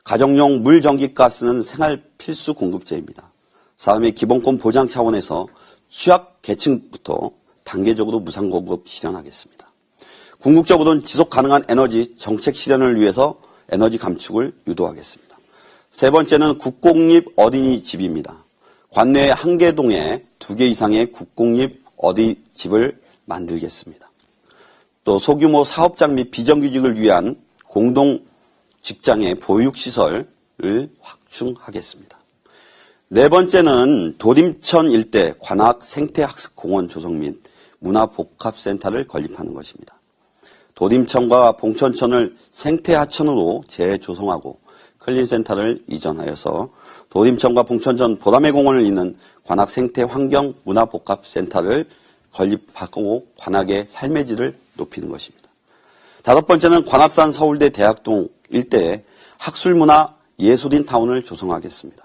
가정용 물, 전기, 가스는 생활 필수 공급재입니다. 사람의 기본권 보장 차원에서 취약 계층부터 단계적으로 무상 공급 실현하겠습니다. 궁극적으로는 지속 가능한 에너지 정책 실현을 위해서 에너지 감축을 유도하겠습니다. 세 번째는 국공립 어린이집입니다. 관내 한개동에 2개 이상의 국공립 어린이집을 만들겠습니다. 또 소규모 사업장 및 비정규직을 위한 공동 직장의 보육시설을 확충하겠습니다. 네 번째는 도림천 일대 관악 생태학습공원 조성 및 문화복합센터를 건립하는 것입니다. 도림천과 봉천천을 생태하천으로 재조성하고 클린센터를 이전하여서 도림천과 봉천천 보라매공원을 잇는 관악 생태 환경 문화복합센터를 건립하고 관악의 삶의 질을 높이는 것입니다. 다섯 번째는 관악산 서울대 대학동 일대에 학술문화 예술인 타운을 조성하겠습니다.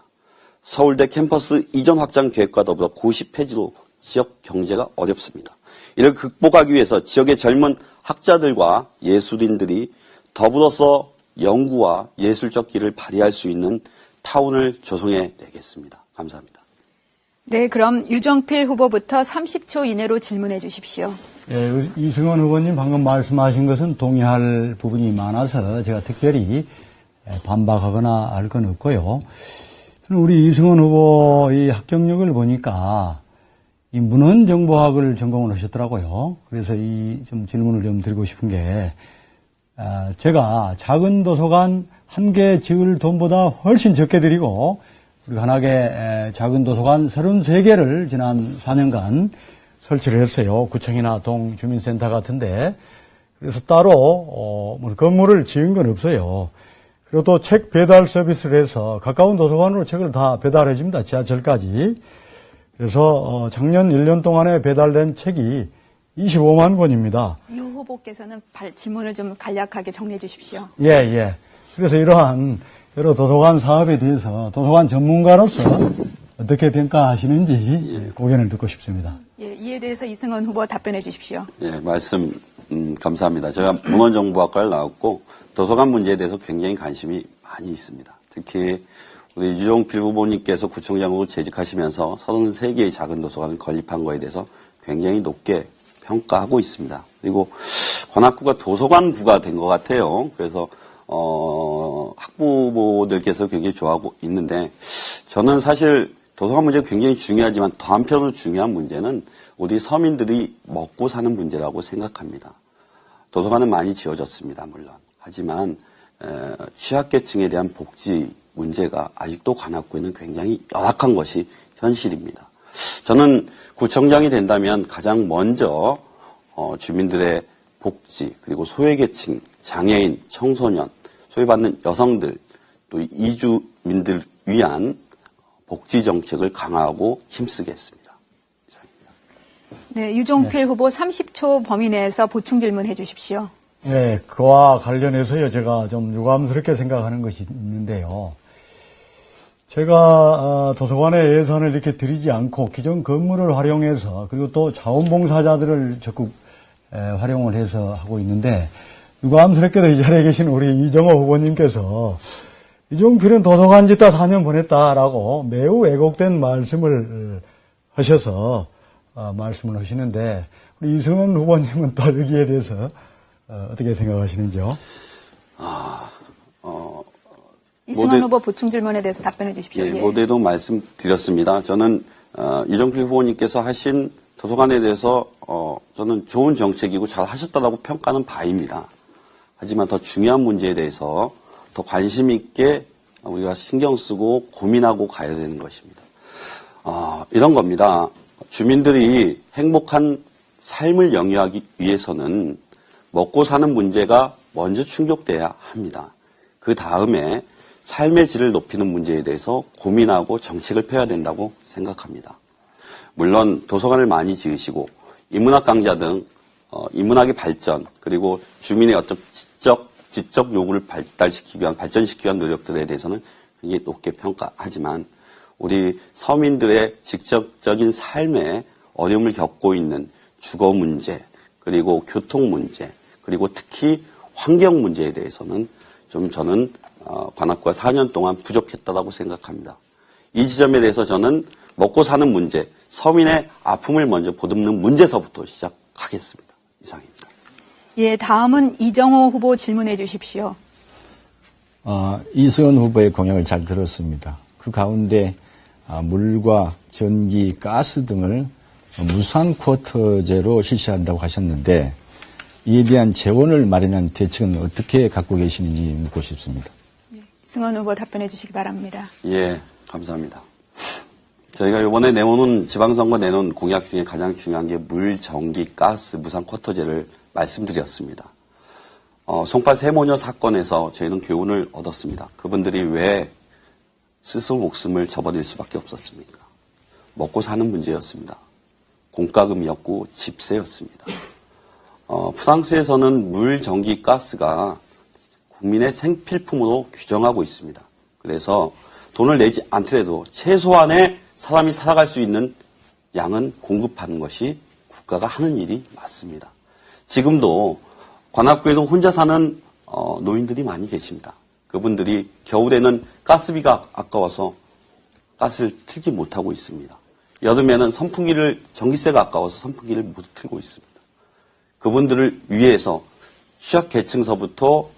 서울대 캠퍼스 이전 확장 계획과 더불어 고시 폐지로 지역 경제가 어렵습니다. 이를 극복하기 위해서 지역의 젊은 학자들과 예술인들이 더불어서 연구와 예술적 길을 발휘할 수 있는 타운을 조성해 내겠습니다. 감사합니다. 네, 그럼 유정필 후보부터 30초 이내로 질문해 주십시오. 예, 이승원 후보님 방금 말씀하신 것은 동의할 부분이 많아서 제가 특별히 반박하거나 할 건 없고요. 우리 이승원 후보의 학경력을 보니까 이 문헌정보학을 전공을 하셨더라고요. 그래서 이 좀 질문을 좀 드리고 싶은 게, 제가 작은 도서관 한 개 지을 돈보다 훨씬 적게 드리고, 우리 관악에 작은 도서관 33개를 지난 4년간 설치를 했어요. 구청이나 동 주민센터 같은데. 그래서 따로, 건물을 지은 건 없어요. 그리고 또 책 배달 서비스를 해서 가까운 도서관으로 책을 다 배달해 줍니다. 지하철까지. 그래서 작년 1년 동안에 배달된 책이 25만 권입니다. 유 후보께서는 질문을 좀 간략하게 정리해 주십시오. 예. 그래서 이러한 여러 도서관 사업에 대해서 도서관 전문가로서 어떻게 평가하시는지 고견을 듣고 싶습니다. 예, 이에 대해서 이승원 후보 답변해 주십시오. 예, 말씀 감사합니다. 제가 문헌정보학과를 나왔고 도서관 문제에 대해서 굉장히 관심이 많이 있습니다. 특히 우리 유정필 후보님께서 구청장으로 재직하시면서 33개의 작은 도서관을 건립한 거에 대해서 굉장히 높게 평가하고 있습니다. 그리고 관악구가 도서관구가 된 것 같아요. 그래서 학부모들께서 굉장히 좋아하고 있는데 저는 사실 도서관 문제가 굉장히 중요하지만 더 한편으로 중요한 문제는 우리 서민들이 먹고 사는 문제라고 생각합니다. 도서관은 많이 지어졌습니다. 물론. 하지만 취약계층에 대한 복지 문제가 아직도 관악구에는 굉장히 열악한 것이 현실입니다. 저는 구청장이 된다면 가장 먼저 주민들의 복지 그리고 소외계층, 장애인, 청소년, 소외받는 여성들 또 이주민들 위한 복지 정책을 강화하고 힘쓰겠습니다. 이상입니다. 네, 유종필 후보 30초 범위 내에서 보충 질문해 주십시오. 네, 그와 관련해서요, 제가 좀 유감스럽게 생각하는 것이 있는데요. 제가 도서관에 예산을 이렇게 들이지 않고 기존 건물을 활용해서 그리고 또 자원봉사자들을 적극 활용을 해서 하고 있는데 유감스럽게도 이 자리에 계신 우리 이정호 후보님께서 유종필은 도서관 짓다 4년 보냈다라고 매우 왜곡된 말씀을 하셔서 말씀을 하시는데 우리 이승원 후보님은 또 여기에 대해서 어떻게 생각하시는지요? 이승원 후보 보충 질문에 대해서 답변해 주십시오. 예, 모두에도 말씀드렸습니다. 저는 유정필 후보님께서 하신 도서관에 대해서 저는 좋은 정책이고 잘 하셨다라고 평가하는 바입니다. 하지만 더 중요한 문제에 대해서 더 관심 있게 우리가 신경 쓰고 고민하고 가야 되는 것입니다. 이런 겁니다. 주민들이 행복한 삶을 영위하기 위해서는 먹고 사는 문제가 먼저 충족돼야 합니다. 그 다음에 삶의 질을 높이는 문제에 대해서 고민하고 정책을 펴야 된다고 생각합니다. 물론 도서관을 많이 지으시고 인문학 강좌 등 인문학의 발전 그리고 주민의 어떤 지적 요구를 발달시키기 위한 발전시키기 위한 노력들에 대해서는 굉장히 높게 평가하지만 우리 서민들의 직접적인 삶에 어려움을 겪고 있는 주거 문제 그리고 교통 문제 그리고 특히 환경 문제에 대해서는 좀 저는 관악구가 4년 동안 부족했다고 생각합니다. 이 지점에 대해서 저는 먹고 사는 문제, 서민의 아픔을 먼저 보듬는 문제서부터 시작하겠습니다. 이상입니다. 예, 다음은 이정호 후보 질문해 주십시오. 이승원 후보의 공약을 잘 들었습니다. 그 가운데 물과 전기, 가스 등을 무상 쿼터제로 실시한다고 하셨는데 이에 대한 재원을 마련한 대책은 어떻게 갖고 계시는지 묻고 싶습니다. 이승원 후보 답변해 주시기 바랍니다. 예, 감사합니다. 저희가 이번에 지방선거 내놓은 공약 중에 가장 중요한 게 물, 전기, 가스, 무상 쿼터제를 말씀드렸습니다. 송파 세모녀 사건에서 저희는 교훈을 얻었습니다. 그분들이 왜 스스로 목숨을 접어들 수밖에 없었습니까? 먹고 사는 문제였습니다. 공과금이었고 집세였습니다. 프랑스에서는 물, 전기, 가스가 국민의 생필품으로 규정하고 있습니다. 그래서 돈을 내지 않더라도 최소한의 사람이 살아갈 수 있는 양은 공급하는 것이 국가가 하는 일이 맞습니다. 지금도 관악구에도 혼자 사는 노인들이 많이 계십니다. 그분들이 겨울에는 가스비가 아까워서 가스를 틀지 못하고 있습니다. 여름에는 전기세가 아까워서 선풍기를 못 틀고 있습니다. 그분들을 위해서 취약계층서부터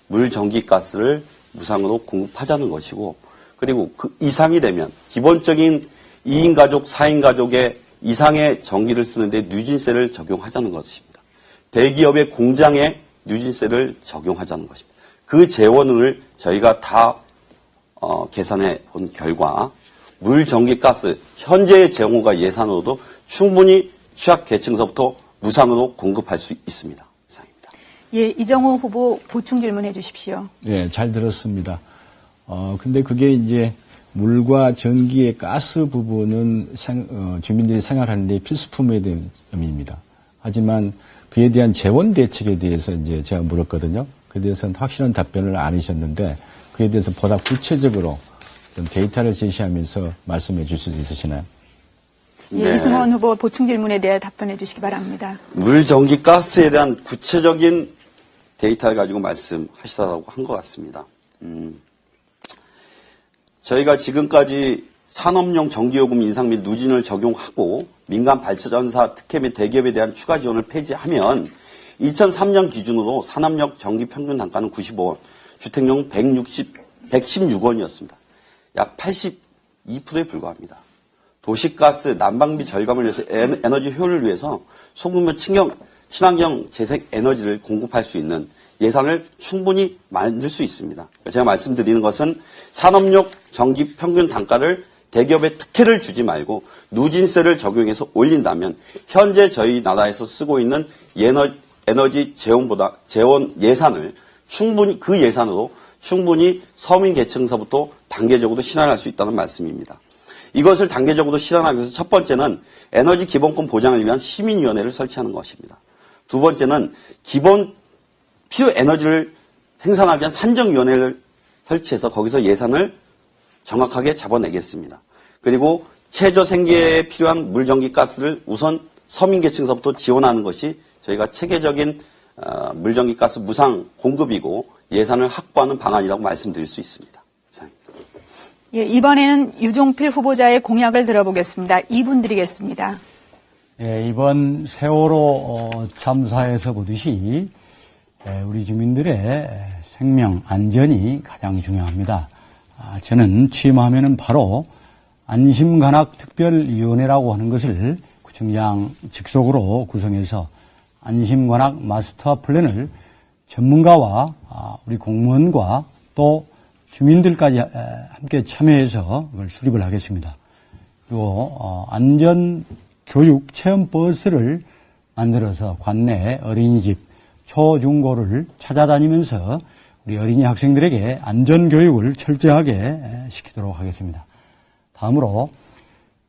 물, 전기, 가스를 무상으로 공급하자는 것이고, 그리고 그 이상이 되면 기본적인 2인 가족, 4인 가족의 이상의 전기를 쓰는데 누진세를 적용하자는 것입니다. 대기업의 공장에 누진세를 적용하자는 것입니다. 그 재원을 저희가 다 계산해 본 결과 물, 전기, 가스 현재의 재원과 예산으로도 충분히 취약계층서부터 무상으로 공급할 수 있습니다. 이상입니다. 예, 이정호 후보 보충 질문해 주십시오. 네, 잘 들었습니다. 근데 그게 이제 물과 전기의 가스 부분은 주민들이 생활하는데 필수품에 대한 점입니다. 하지만 그에 대한 재원 대책에 대해서 이제 제가 물었거든요. 그에 대해서는 확실한 답변을 안 하셨는데 그에 대해서 보다 구체적으로 좀 데이터를 제시하면서 말씀해 주실 수 있으시나요? 예, 네. 이승원 후보 보충 질문에 대해 답변해 주시기 바랍니다. 물, 전기, 가스에 대한 구체적인 데이터를 가지고 말씀하시라고 한 것 같습니다. 저희가 지금까지 산업용 전기요금 인상 및 누진을 적용하고 민간 발전사 특혜 및 대기업에 대한 추가 지원을 폐지하면 2003년 기준으로 산업용 전기 평균 단가는 95원, 주택용 116원이었습니다. 약 82%에 불과합니다. 도시가스, 난방비 절감을 위해서 에너지 효율을 위해서 소규모 친환경 재생 에너지를 공급할 수 있는 예산을 충분히 만들 수 있습니다. 제가 말씀드리는 것은 산업용 전기 평균 단가를 대기업에 특혜를 주지 말고 누진세를 적용해서 올린다면 현재 저희 나라에서 쓰고 있는 에너지 재원 예산을 그 예산으로 충분히 서민 계층서부터 단계적으로 실현할 수 있다는 말씀입니다. 이것을 단계적으로 실현하기 위해서 첫 번째는 에너지 기본권 보장을 위한 시민위원회를 설치하는 것입니다. 두 번째는 기본 필요 에너지를 생산하기 위한 산정위원회를 설치해서 거기서 예산을 정확하게 잡아내겠습니다. 그리고 최저 생계에 필요한 물, 전기, 가스를 우선 서민 계층서부터 지원하는 것이 저희가 체계적인 물, 전기, 가스 무상 공급이고 예산을 확보하는 방안이라고 말씀드릴 수 있습니다. 이상입니다. 예, 이번에는 유종필 후보자의 공약을 들어보겠습니다. 2분 드리겠습니다. 예, 이번 세월호 참사에서 보듯이 우리 주민들의 생명 안전이 가장 중요합니다. 저는 취임하면은 바로 안심관악특별위원회라고 하는 것을 구청장 직속으로 구성해서 안심관악 마스터 플랜을 전문가와 우리 공무원과 또 주민들까지 함께 참여해서 그걸 수립을 하겠습니다. 그리고 안전교육 체험버스를 만들어서 관내 어린이집, 초중고를 찾아다니면서 우리 어린이 학생들에게 안전교육을 철저하게 시키도록 하겠습니다. 다음으로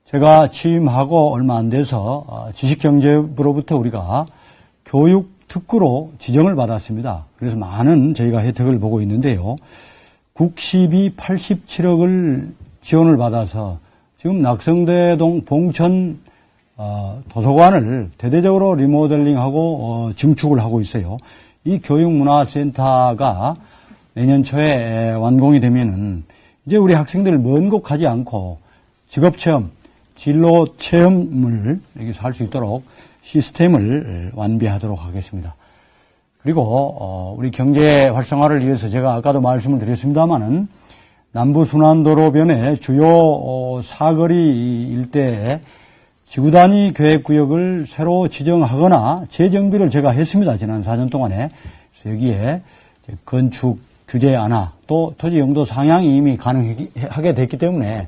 제가 취임하고 얼마 안 돼서 지식경제부로부터 우리가 교육특구로 지정을 받았습니다. 그래서 많은 저희가 혜택을 보고 있는데요. 국시비 87억을 지원을 받아서 지금 낙성대동 봉천 도서관을 대대적으로 리모델링하고 증축을 하고 있어요. 이 교육문화센터가 내년 초에 완공이 되면은 이제 우리 학생들 먼 곳 가지 않고 직업체험, 진로체험을 여기서 할 수 있도록 시스템을 완비하도록 하겠습니다. 그리고 우리 경제 활성화를 위해서 제가 아까도 말씀을 드렸습니다마는 남부순환도로변의 주요 사거리 일대에 지구 단위 계획구역을 새로 지정하거나 재정비를 제가 했습니다. 지난 4년 동안에. 그래서 여기에 건축 규제 완화 또 토지 용도 상향이 이미 가능하게 됐기 때문에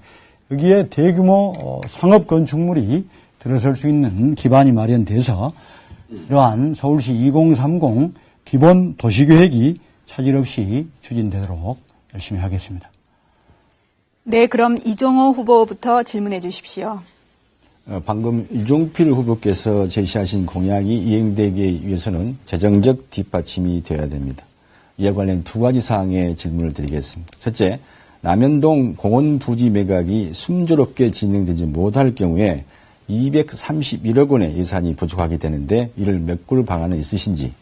여기에 대규모 상업 건축물이 들어설 수 있는 기반이 마련돼서 이러한 서울시 2030 기본 도시계획이 차질 없이 추진되도록 열심히 하겠습니다. 네, 그럼 이종호 후보부터 질문해 주십시오. 방금 유종필 후보께서 제시하신 공약이 이행되기 위해서는 재정적 뒷받침이 되어야 됩니다. 이와 관련 두 가지 사항의 질문을 드리겠습니다. 첫째, 남현동 공원 부지 매각이 순조롭게 진행되지 못할 경우에 231억 원의 예산이 부족하게 되는데 이를 메꿀 방안은 있으신지,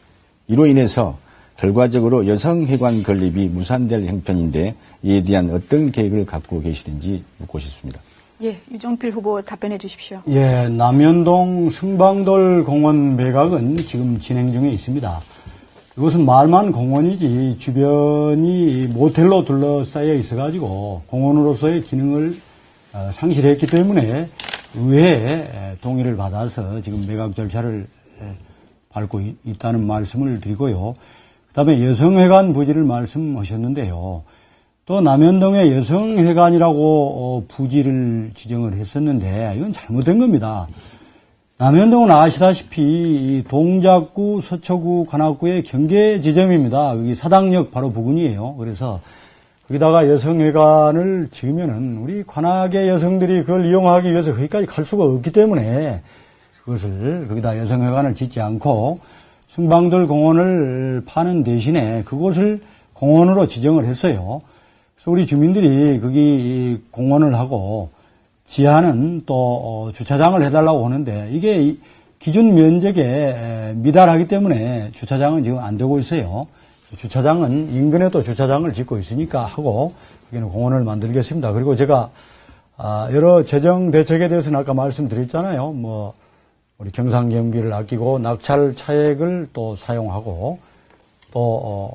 이로 인해서 결과적으로 여성회관 건립이 무산될 형편인데 이에 대한 어떤 계획을 갖고 계시는지 묻고 싶습니다. 예, 유종필 후보 답변해 주십시오. 예, 남현동 승방돌 공원 매각은 지금 진행 중에 있습니다. 이것은 말만 공원이지 주변이 모텔로 둘러싸여 있어가지고 공원으로서의 기능을 상실했기 때문에 의회의 동의를 받아서 지금 매각 절차를 밟고 있다는 말씀을 드리고요. 그다음에 여성회관 부지를 말씀하셨는데요. 또 남현동에 여성회관이라고 부지를 지정을 했었는데 이건 잘못된 겁니다. 남현동은 아시다시피 동작구, 서초구, 관악구의 경계 지점입니다. 여기 사당역 바로 부근이에요. 그래서 거기다가 여성회관을 지으면은 우리 관악의 여성들이 그걸 이용하기 위해서 거기까지 갈 수가 없기 때문에 그것을 거기다 여성회관을 짓지 않고 승방돌 공원을 파는 대신에 그곳을 공원으로 지정을 했어요. 그래서 우리 주민들이 거기 공원을 하고 지하는 또 주차장을 해달라고 하는데 이게 기준 면적에 미달하기 때문에 주차장은 지금 안 되고 있어요. 주차장은 인근에도 주차장을 짓고 있으니까 하고 여기는 공원을 만들겠습니다. 그리고 제가 여러 재정 대책에 대해서는 아까 말씀드렸잖아요. 뭐 우리 경상 경비를 아끼고 낙찰 차액을 또 사용하고 또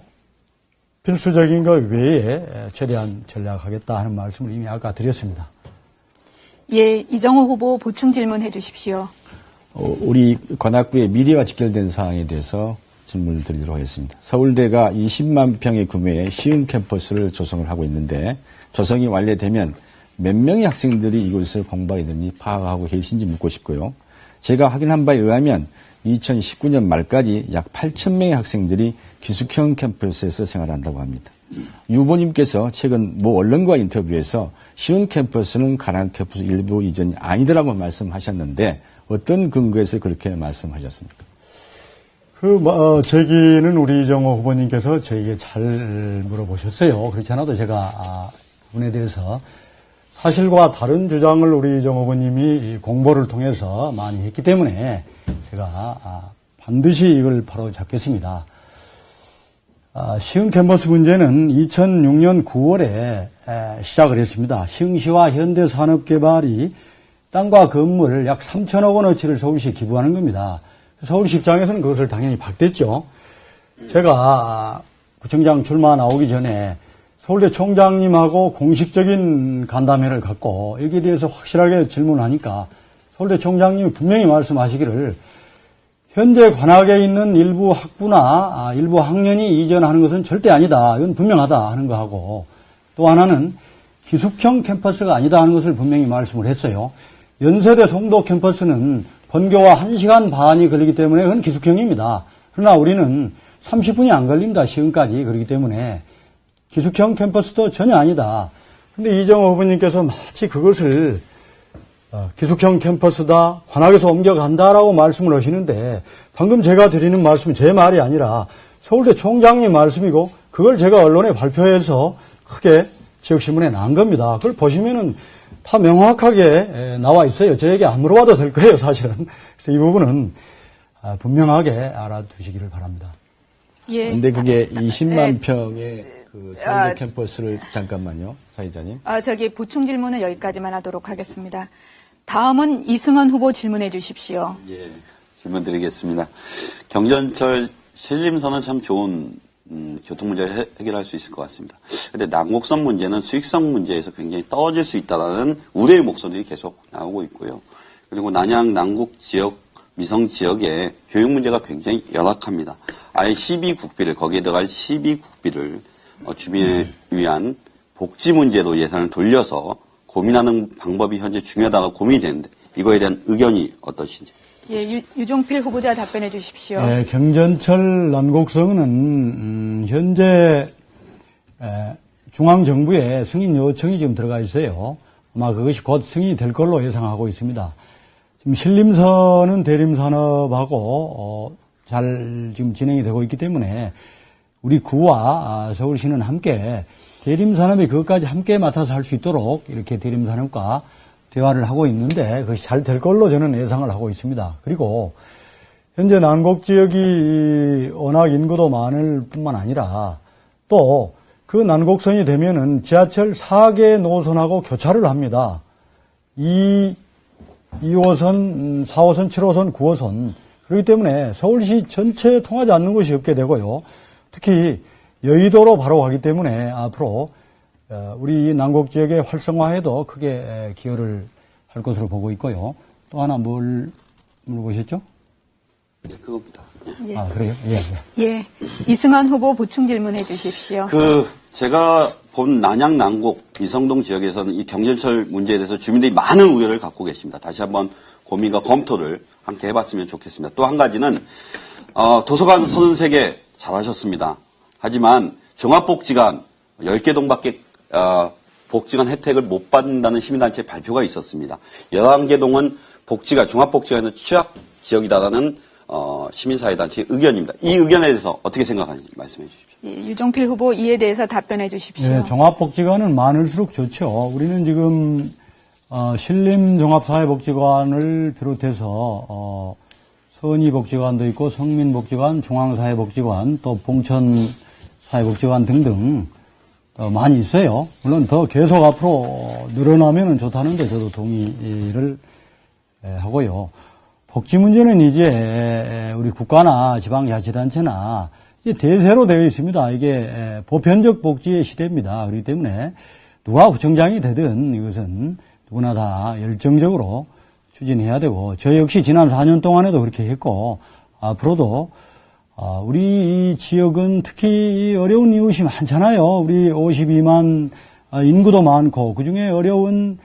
필수적인 것 외에 최대한 전략하겠다 하는 말씀을 이미 아까 드렸습니다. 예, 이정호 후보 보충 질문해 주십시오. 우리 관악구의 미래와 직결된 사항에 대해서 질문을 드리도록 하겠습니다. 서울대가 20만 평의 규모의 시흥 캠퍼스를 조성을 하고 있는데 조성이 완료되면 몇 명의 학생들이 이곳을 공부하게 되는지 파악하고 계신지 묻고 싶고요. 제가 확인한 바에 의하면 2019년 말까지 약 8천 명의 학생들이 기숙형 캠퍼스에서 생활한다고 합니다. 유 후보님께서 최근 모 언론과 인터뷰에서 시흥 캠퍼스는 관악 캠퍼스 일부 이전이 아니더라고 말씀하셨는데 어떤 근거에서 그렇게 말씀하셨습니까? 제기는 우리 이정호 후보님께서 저에게 잘 물어보셨어요. 그렇지 않아도 제가 부분에 대해서 사실과 다른 주장을 우리 이정호 후보님이 공보를 통해서 많이 했기 때문에 제가 반드시 이걸 바로 잡겠습니다. 시흥 캠퍼스 문제는 2006년 9월에 시작을 했습니다. 시흥시와 현대산업개발이 땅과 건물 약 3천억 원어치를 서울시에 기부하는 겁니다. 서울시 입장에서는 그것을 당연히 받겠죠. 제가 구청장 출마 나오기 전에 서울대 총장님하고 공식적인 간담회를 갖고 여기에 대해서 확실하게 질문하니까 서울대 총장님이 분명히 말씀하시기를 현재 관악에 있는 일부 학부나 일부 학년이 이전하는 것은 절대 아니다. 이건 분명하다 하는 거 하고 또 하나는 기숙형 캠퍼스가 아니다 하는 것을 분명히 말씀을 했어요. 연세대 송도 캠퍼스는 번교와 1시간 반이 걸리기 때문에 그건 기숙형입니다. 그러나 우리는 30분이 안 걸립니다. 시흥까지. 그렇기 때문에 기숙형 캠퍼스도 전혀 아니다. 그런데 이정호 후보님께서 마치 그것을 기숙형 캠퍼스다, 관악에서 옮겨간다라고 말씀을 하시는데 방금 제가 드리는 말씀은 제 말이 아니라 서울대 총장님 말씀이고 그걸 제가 언론에 발표해서 크게 지역신문에 난 겁니다. 그걸 보시면은 다 명확하게 나와 있어요. 저에게 안 물어봐도 될 거예요, 사실은. 그래서 이 부분은 분명하게 알아두시기를 바랍니다. 예. 그런데 그게 20만 평의 그 서울대 캠퍼스를 잠깐만요, 사회자님. 저기 보충 질문은 여기까지만 하도록 하겠습니다. 다음은 이승헌 후보 질문해 주십시오. 예, 질문 드리겠습니다. 경전철 신림선은 참 좋은 교통 문제를 해결할 수 있을 것 같습니다. 그런데 난곡선 문제는 수익성 문제에서 굉장히 떨어질 수 있다는 우려의 목소리들이 계속 나오고 있고요. 그리고 난양 남곡 지역, 미성 지역의 교육 문제가 굉장히 열악합니다. 아예 시비국비를 거기에 들어갈 시비국비를 주민을 위한 복지 문제로 예산을 돌려서 고민하는 방법이 현재 중요하다고 고민이 되는데 이거에 대한 의견이 어떠신지. 예, 유종필 후보자 답변해 주십시오. 네, 경전철 난곡선은 현재 중앙정부의 승인 요청이 지금 들어가 있어요. 아마 그것이 곧 승인이 될 걸로 예상하고 있습니다. 신림선은 대림산업하고 잘 지금 진행이 되고 있기 때문에 우리 구와 서울시는 함께 대림산업이 그것까지 함께 맡아서 할 수 있도록 이렇게 대림산업과 대화를 하고 있는데 그것이 잘 될 걸로 저는 예상을 하고 있습니다. 그리고 현재 난곡 지역이 워낙 인구도 많을 뿐만 아니라 또 그 난곡선이 되면은 지하철 4개 노선하고 교차를 합니다. 2호선, 4호선, 7호선, 9호선. 그렇기 때문에 서울시 전체에 통하지 않는 곳이 없게 되고요. 특히 여의도로 바로 가기 때문에 앞으로 우리 난곡 지역의 활성화에도 크게 기여를 할 것으로 보고 있고요. 또 하나 뭘 물어보셨죠? 네, 그겁니다. 예. 아, 그래요? 예. 예. 이승환 후보 보충 질문해 주십시오. 제가 본 난양, 난곡, 이성동 지역에서는 이 경전철 문제에 대해서 주민들이 많은 우려를 갖고 계십니다. 다시 한번 고민과 검토를 함께 해봤으면 좋겠습니다. 또 한 가지는, 도서관 33개 잘하셨습니다. 하지만 종합복지관 10개 동밖에, 복지관 혜택을 못 받는다는 시민단체 발표가 있었습니다. 11개 동은 종합복지관에서 취약 지역이다라는 시민사회단체의 의견입니다. 이 의견에 대해서 어떻게 생각하는지 말씀해 주십시오. 예, 유종필 후보 이에 대해서 답변해 주십시오. 네, 종합복지관은 많을수록 좋죠. 우리는 지금 신림종합사회복지관을 비롯해서 선의복지관도 있고 성민복지관, 중앙사회복지관, 또 봉천사회복지관 등등 많이 있어요. 물론 더 계속 앞으로 늘어나면 좋다는데 저도 동의를 하고요. 복지 문제는 이제 우리 국가나 지방자치단체나 이제 대세로 되어 있습니다. 이게 보편적 복지의 시대입니다. 그렇기 때문에 누가 구청장이 되든 이것은 누구나 다 열정적으로 추진해야 되고 저 역시 지난 4년 동안에도 그렇게 했고 앞으로도 우리 이 지역은 특히 어려운 이웃이 많잖아요. 우리 52만 인구도 많고 그중에 어려운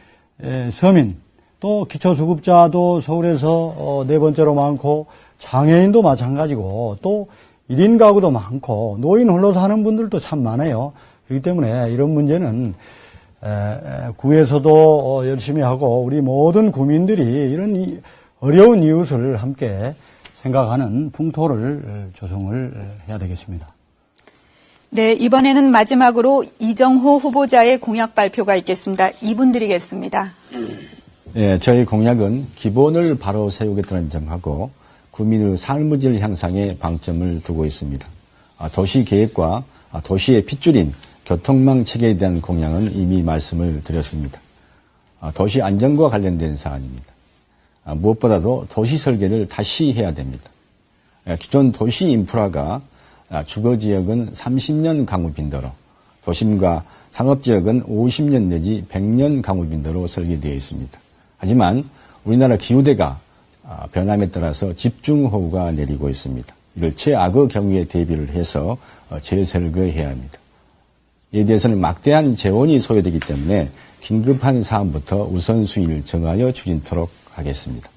서민 또 기초수급자도 서울에서 네 번째로 많고 장애인도 마찬가지고 또 1인 가구도 많고 노인 홀로 사는 분들도 참 많아요. 그렇기 때문에 이런 문제는 구에서도 열심히 하고 우리 모든 구민들이 이런 어려운 이웃을 함께 생각하는 풍토를 조성을 해야 되겠습니다. 네, 이번에는 마지막으로 이정호 후보자의 공약 발표가 있겠습니다. 2분 드리겠습니다. 예, 저희 공약은 기본을 바로 세우겠다는 점하고 구민의 삶의 질 향상에 방점을 두고 있습니다. 도시 계획과 도시의 핏줄인 교통망 체계에 대한 공약은 이미 말씀을 드렸습니다. 도시 안전과 관련된 사안입니다. 무엇보다도 도시 설계를 다시 해야 됩니다. 기존 도시 인프라가 주거지역은 30년 강우 빈도로 도심과 상업지역은 50년 내지 100년 강우 빈도로 설계되어 있습니다. 하지만 우리나라 기후대가 변함에 따라서 집중호우가 내리고 있습니다. 이를 최악의 경우에 대비를 해서 재설계해야 합니다. 이에 대해서는 막대한 재원이 소요되기 때문에 긴급한 사안부터 우선순위를 정하여 추진토록 하겠습니다.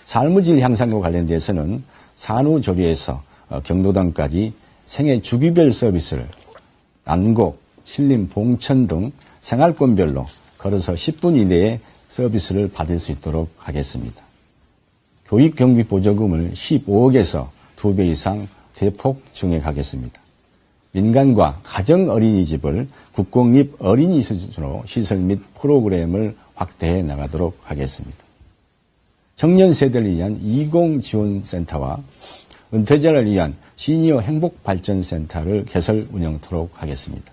삶의 질 향상과 관련돼서는 산후조리에서 경로당까지 생애 주기별 서비스를 난곡, 신림, 봉천 등 생활권별로 걸어서 10분 이내에 서비스를 받을 수 있도록 하겠습니다. 교육경비 보조금을 15억에서 2배 이상 대폭 증액하겠습니다. 민간과 가정 어린이집을 국공립 어린이 수준으로 시설 및 프로그램을 확대해 나가도록 하겠습니다. 청년 세대를 위한 이공지원센터와 은퇴자를 위한 시니어 행복발전센터를 개설 운영토록 하겠습니다.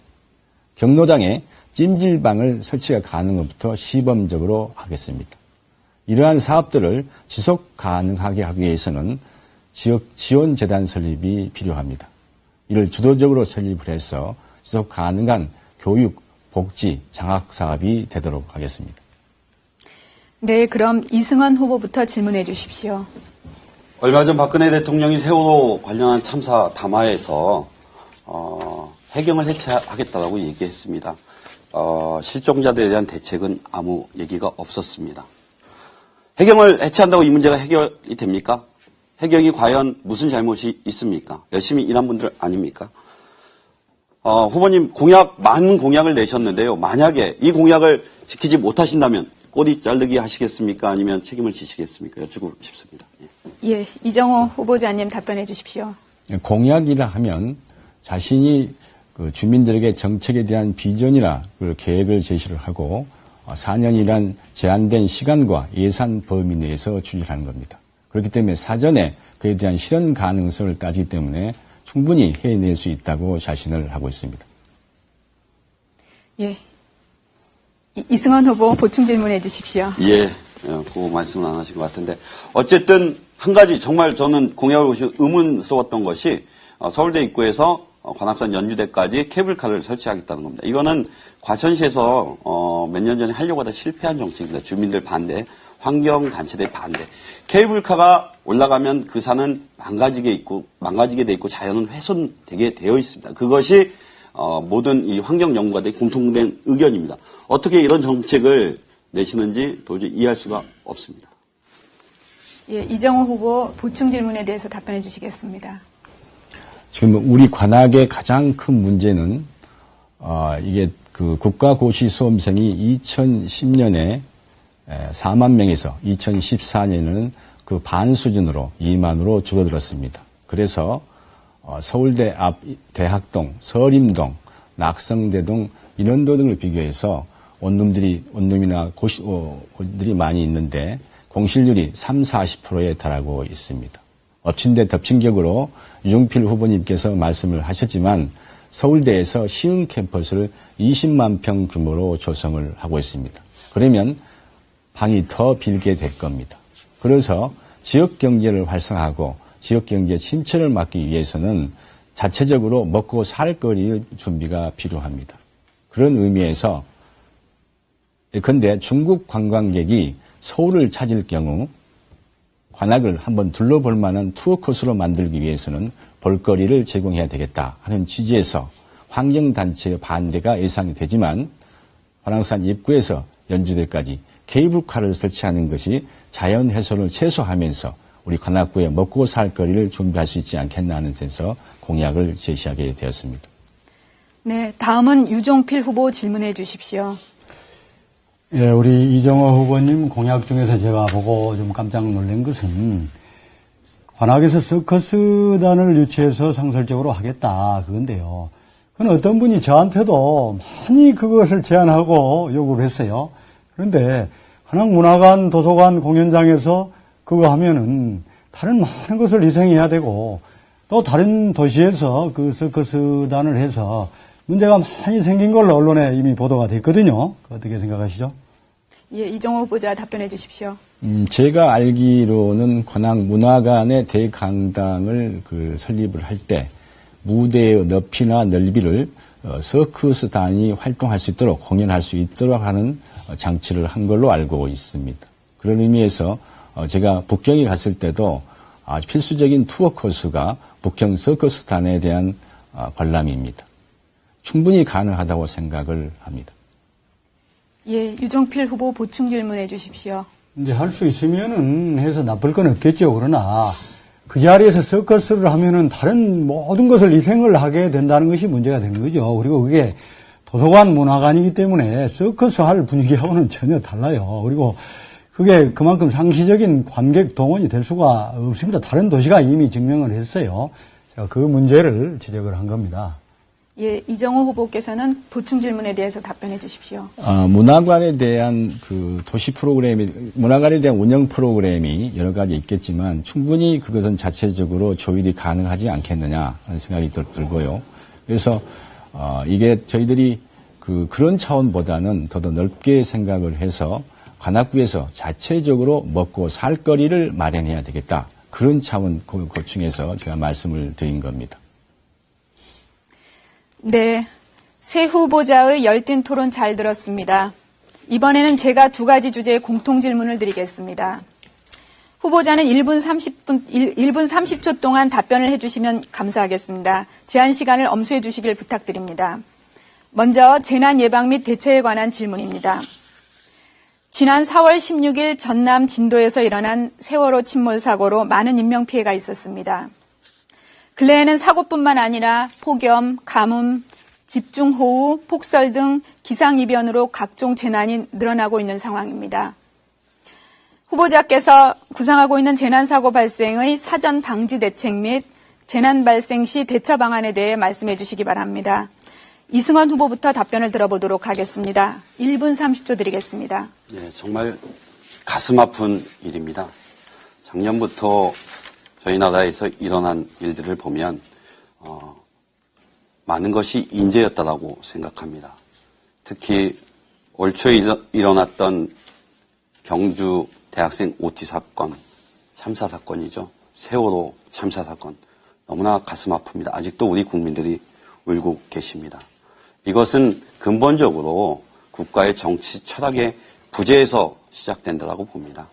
경로당에 찜질방을 설치가 가능한 것부터 시범적으로 하겠습니다. 이러한 사업들을 지속 가능하게 하기 위해서는 지역지원재단 설립이 필요합니다. 이를 주도적으로 설립을 해서 지속 가능한 교육, 복지, 장학 사업이 되도록 하겠습니다. 네, 그럼 이승환 후보부터 질문해 주십시오. 얼마 전 박근혜 대통령이 세월호 관련한 참사 담화에서 해경을 해체하겠다라고 얘기했습니다. 실종자들에 대한 대책은 아무 얘기가 없었습니다. 해경을 해체한다고 이 문제가 해결이 됩니까? 해경이 과연 무슨 잘못이 있습니까? 열심히 일한 분들 아닙니까? 후보님 많은 공약을 내셨는데요. 만약에 이 공약을 지키지 못하신다면 꼬리 자르기 하시겠습니까? 아니면 책임을 지시겠습니까? 여쭙고 싶습니다. 예, 이정호 후보자님 답변해 주십시오. 공약이라 하면 자신이 그 주민들에게 정책에 대한 비전이나 그 계획을 제시를 하고 4년이란 제한된 시간과 예산 범위 내에서 추진하는 겁니다. 그렇기 때문에 사전에 그에 대한 실현 가능성을 따지기 때문에 충분히 해낼 수 있다고 자신을 하고 있습니다. 예, 이승원 후보 보충 질문해 주십시오. 예, 그 말씀은 안 하신 것 같은데 어쨌든 한 가지 정말 저는 공약을 보시면 의문스러웠던 것이 서울대 입구에서 관악산 연주대까지 케이블카를 설치하겠다는 겁니다. 이거는 과천시에서 몇 년 전에 하려고 하다 실패한 정책입니다. 주민들 반대, 환경단체들 반대. 케이블카가 올라가면 그 산은 망가지게 돼 있고 자연은 훼손되게 되어 있습니다. 그것이 모든 이 환경 연구가들의 공통된 의견입니다. 어떻게 이런 정책을 내시는지 도저히 이해할 수가 없습니다. 예, 이정호 후보 보충 질문에 대해서 답변해 주시겠습니다. 지금 우리 관악의 가장 큰 문제는 이게 그 국가고시 수험생이 2010년에 4만 명에서 2014년에는 그 반 수준으로 2만으로 줄어들었습니다. 그래서 서울대 앞 대학동, 서림동, 낙성대동, 인원도 등을 비교해서 원룸이나 고시들이 많이 있는데 공실률이 30-40%에 달하고 있습니다. 엎친 데 덮친 격으로 유종필 후보님께서 말씀을 하셨지만 서울대에서 시흥 캠퍼스를 20만 평 규모로 조성을 하고 있습니다. 그러면 방이 더 빌게 될 겁니다. 그래서 지역 경제를 활성화하고 지역 경제 침체를 막기 위해서는 자체적으로 먹고 살 거리의 준비가 필요합니다. 그런 의미에서 예컨대 중국 관광객이 서울을 찾을 경우 관악을 한번 둘러볼 만한 투어 코스로 만들기 위해서는 볼거리를 제공해야 되겠다 하는 취지에서 환경단체의 반대가 예상이 되지만 관악산 입구에서 연주대까지 케이블카를 설치하는 것이 자연 훼손을 최소화하면서 우리 관악구에 먹고 살 거리를 준비할 수 있지 않겠나 하는 데서 공약을 제시하게 되었습니다. 네, 다음은 유종필 후보 질문해 주십시오. 예, 우리 이정호 후보님 공약 중에서 제가 보고 좀 깜짝 놀란 것은 관악에서 서커스단을 유치해서 상설적으로 하겠다 그건데요. 그건 어떤 분이 저한테도 많이 그것을 제안하고 요구를 했어요. 그런데 관악문화관, 도서관, 공연장에서 그거 하면은 다른 많은 것을 희생해야 되고 또 다른 도시에서 그 서커스단을 해서 문제가 많이 생긴 걸로 언론에 이미 보도가 됐거든요. 어떻게 생각하시죠? 예, 이정호 후보자 답변해 주십시오. 제가 알기로는 관악문화관의 대강당을 설립을 할 때 무대의 높이나 넓이를 서커스단이 활동할 수 있도록 공연할 수 있도록 하는 장치를 한 걸로 알고 있습니다. 그런 의미에서 제가 북경에 갔을 때도 아주 필수적인 투어 코스가 북경 서커스단에 대한 관람입니다. 충분히 가능하다고 생각을 합니다. 예, 유종필 후보 보충 질문해 주십시오. 이제 할 수 있으면은 해서 나쁠 건 없겠죠. 그러나 그 자리에서 서커스를 하면은 다른 모든 것을 희생을 하게 된다는 것이 문제가 되는 거죠. 그리고 그게 도서관 문화관이기 때문에 서커스 할 분위기하고는 전혀 달라요. 그리고 그게 그만큼 상시적인 관객 동원이 될 수가 없습니다. 다른 도시가 이미 증명을 했어요. 제가 그 문제를 지적을 한 겁니다. 예, 이정호 후보께서는 보충 질문에 대해서 답변해 주십시오. 문화관에 대한 문화관에 대한 운영 프로그램이 여러 가지 있겠지만 충분히 그것은 자체적으로 조율이 가능하지 않겠느냐 하는 생각이 들고요. 그래서, 이게 저희들이 그런 차원보다는 더 넓게 생각을 해서 관악구에서 자체적으로 먹고 살 거리를 마련해야 되겠다. 그런 차원 고충에서 제가 말씀을 드린 겁니다. 네, 새 후보자의 열띤 토론 잘 들었습니다. 이번에는 제가 두 가지 주제의 공통 질문을 드리겠습니다. 후보자는 1분 30초 동안 답변을 해주시면 감사하겠습니다. 제한 시간을 엄수해 주시길 부탁드립니다. 먼저 재난 예방 및 대처에 관한 질문입니다. 지난 4월 16일 전남 진도에서 일어난 세월호 침몰 사고로 많은 인명피해가 있었습니다. 근래에는 사고뿐만 아니라 폭염, 가뭄, 집중호우, 폭설 등 기상이변으로 각종 재난이 늘어나고 있는 상황입니다. 후보자께서 구상하고 있는 재난사고 발생의 사전 방지 대책 및 재난 발생 시 대처 방안에 대해 말씀해 주시기 바랍니다. 이승원 후보부터 답변을 들어보도록 하겠습니다. 1분 30초 드리겠습니다. 예, 정말 가슴 아픈 일입니다. 작년부터 저희 나라에서 일어난 일들을 보면 많은 것이 인재였다라고 생각합니다. 특히 올 초에 일어났던 경주 대학생 OT 사건, 참사 사건이죠. 세월호 참사 사건. 너무나 가슴 아픕니다. 아직도 우리 국민들이 울고 계십니다. 이것은 근본적으로 국가의 정치 철학의 부재에서 시작된다고 봅니다.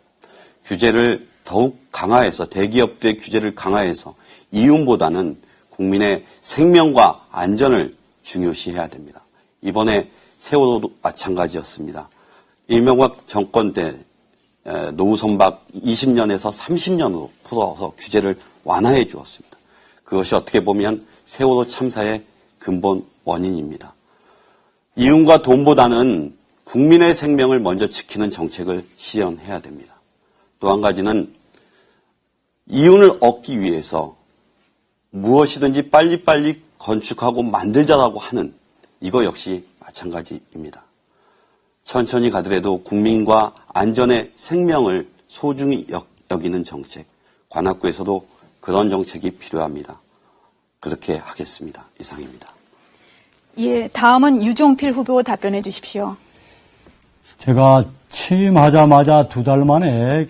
규제를 더욱 강화해서 대기업들의 규제를 강화해서 이윤보다는 국민의 생명과 안전을 중요시해야 됩니다. 이번에 세월호도 마찬가지였습니다. 이명박 정권 때 노후 선박 20년에서 30년으로 풀어서 규제를 완화해 주었습니다. 그것이 어떻게 보면 세월호 참사의 근본 원인입니다. 이윤과 돈보다는 국민의 생명을 먼저 지키는 정책을 실현해야 됩니다. 또 한 가지는 이윤을 얻기 위해서 무엇이든지 빨리빨리 건축하고 만들자라고 하는 이거 역시 마찬가지입니다. 천천히 가더라도 국민과 안전의 생명을 소중히 여기는 정책, 관악구에서도 그런 정책이 필요합니다. 그렇게 하겠습니다. 이상입니다. 예, 다음은 유종필 후보 답변해 주십시오. 제가 취임하자마자 2달 만에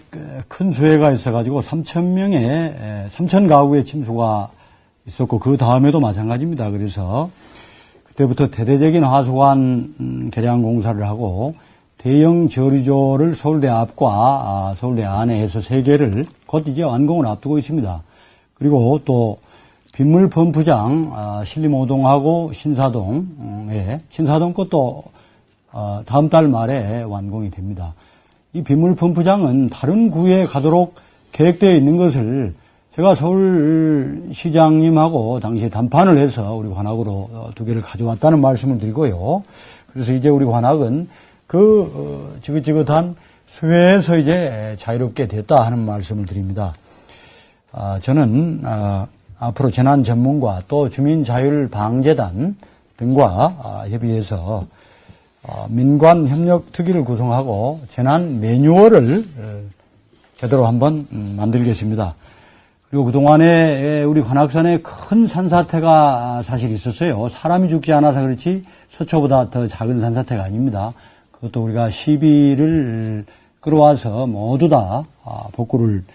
큰 수해가 있어가지고 3천 가구의 침수가 있었고 그 다음에도 마찬가지입니다. 그래서 그때부터 대대적인 하수관 개량 공사를 하고 대형 저류조를 서울대 앞과 서울대 안에 해서 3개를 곧 이제 완공을 앞두고 있습니다. 그리고 또 빗물 펌프장 신림호동하고 신사동 것도 다음 달 말에 완공이 됩니다. 이 빗물 펌프장은 다른 구에 가도록 계획되어 있는 것을 제가 서울시장님하고 당시에 담판을 해서 우리 관악으로 2개를 가져왔다는 말씀을 드리고요. 그래서 이제 우리 관악은 그 지긋지긋한 수해에서 이제 자유롭게 됐다 하는 말씀을 드립니다. 저는 앞으로 재난전문가 또 주민자율방재단 등과 협의해서 민관협력특위를 구성하고 재난 매뉴얼을 제대로 한번 만들겠습니다. 그리고 그동안에 우리 관악산에 큰 산사태가 사실 있었어요. 사람이 죽지 않아서 그렇지 서초보다 더 작은 산사태가 아닙니다. 그것도 우리가 시비를 끌어와서 모두 다 복구를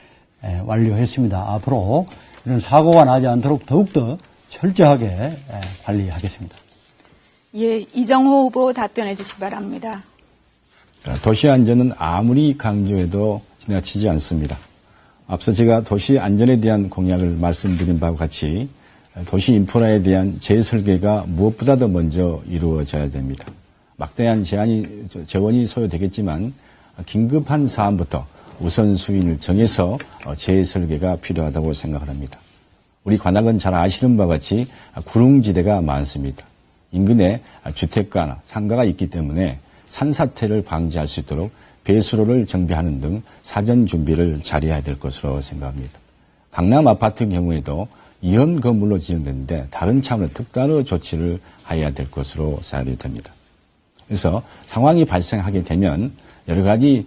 완료했습니다. 앞으로 이런 사고가 나지 않도록 더욱더 철저하게 관리하겠습니다. 예, 이정호 후보 답변해 주시기 바랍니다. 도시 안전은 아무리 강조해도 지나치지 않습니다. 앞서 제가 도시 안전에 대한 공약을 말씀드린 바와 같이 도시 인프라에 대한 재설계가 무엇보다도 먼저 이루어져야 됩니다. 막대한 재원이 소요되겠지만 긴급한 사안부터 우선순위를 정해서 재설계가 필요하다고 생각을 합니다. 우리 관악은 잘 아시는 바와 같이 구릉지대가 많습니다. 인근에 주택가나 상가가 있기 때문에 산사태를 방지할 수 있도록 배수로를 정비하는 등 사전 준비를 잘해야 될 것으로 생각합니다. 강남 아파트 경우에도 이현 건물로 지정됐는데 다른 차원의 특단의 조치를 해야 될 것으로 생각이 됩니다. 그래서 상황이 발생하게 되면 여러 가지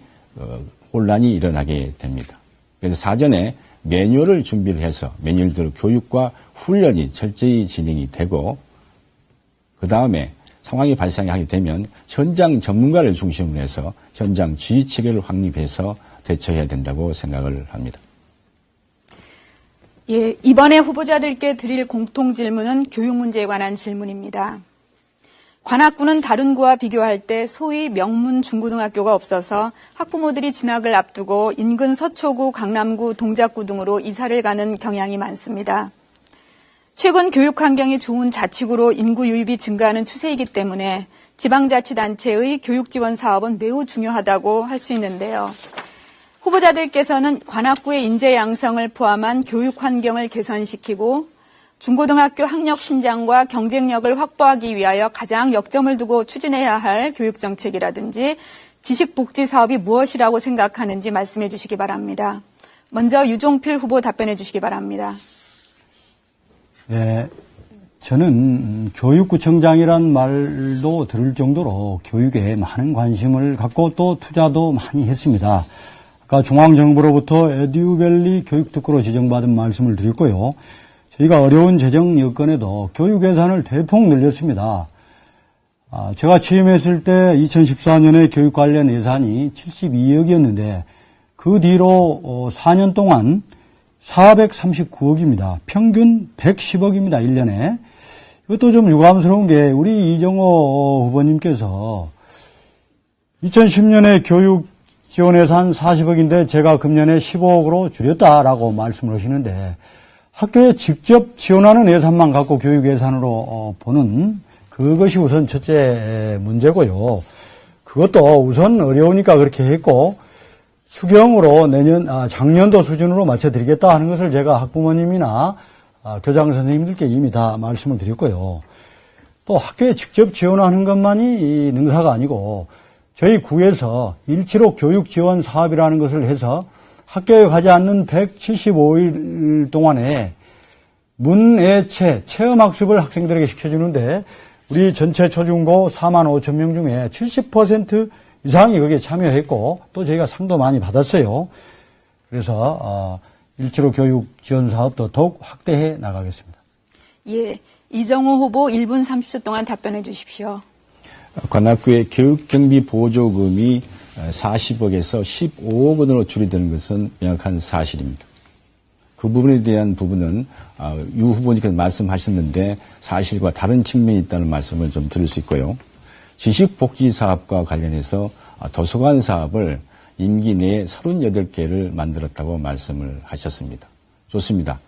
혼란이 일어나게 됩니다. 그래서 사전에 매뉴얼을 준비를 해서 매뉴얼대로 교육과 훈련이 철저히 진행이 되고 그 다음에 상황이 발생하게 되면 현장 전문가를 중심으로 해서 현장 지휘 체계를 확립해서 대처해야 된다고 생각을 합니다. 예, 이번에 후보자들께 드릴 공통 질문은 교육 문제에 관한 질문입니다. 관악구는 다른 구와 비교할 때 소위 명문 중고등학교가 없어서 학부모들이 진학을 앞두고 인근 서초구, 강남구, 동작구 등으로 이사를 가는 경향이 많습니다. 최근 교육 환경이 좋은 자치구로 인구 유입이 증가하는 추세이기 때문에 지방자치단체의 교육 지원 사업은 매우 중요하다고 할 수 있는데요. 후보자들께서는 관악구의 인재 양성을 포함한 교육 환경을 개선시키고 중고등학교 학력 신장과 경쟁력을 확보하기 위하여 가장 역점을 두고 추진해야 할 교육정책이라든지 지식복지 사업이 무엇이라고 생각하는지 말씀해 주시기 바랍니다. 먼저 유종필 후보 답변해 주시기 바랍니다. 예, 저는 교육구청장이란 말도 들을 정도로 교육에 많은 관심을 갖고 또 투자도 많이 했습니다. 아까 중앙정부로부터 에듀밸리 교육특구로 지정받은 말씀을 드렸고요. 저희가 어려운 재정 여건에도 교육 예산을 대폭 늘렸습니다. 제가 취임했을 때 2014년에 교육 관련 예산이 72억이었는데 그 뒤로 4년 동안 439억입니다. 평균 110억입니다. 1년에. 이것도 좀 유감스러운 게 우리 이정호 후보님께서 2010년에 교육 지원 예산 40억인데 제가 금년에 15억으로 줄였다라고 말씀을 하시는데 학교에 직접 지원하는 예산만 갖고 교육 예산으로 보는 그것이 우선 첫째 문제고요. 그것도 우선 어려우니까 그렇게 했고 수경으로 작년도 수준으로 맞춰드리겠다 하는 것을 제가 학부모님이나 교장 선생님들께 이미 다 말씀을 드렸고요. 또 학교에 직접 지원하는 것만이 능사가 아니고 저희 구에서 일치로 교육 지원 사업이라는 것을 해서 학교에 가지 않는 175일 동안에 문예체 체험학습을 학생들에게 시켜주는데 우리 전체 초중고 4만 5천 명 중에 70% 이상이 거기에 참여했고 또 저희가 상도 많이 받았어요. 그래서 일치로 교육 지원 사업도 더욱 확대해 나가겠습니다. 예, 이정호 후보 1분 30초 동안 답변해 주십시오. 관악구의 교육경비 보조금이 40억에서 15억 원으로 줄이되는 것은 명확한 사실입니다. 그 부분에 대한 부분은 유 후보님께서 말씀하셨는데 사실과 다른 측면이 있다는 말씀을 좀 드릴 수 있고요. 지식복지 사업과 관련해서 도서관 사업을 임기 내에 38개를 만들었다고 말씀을 하셨습니다. 좋습니다.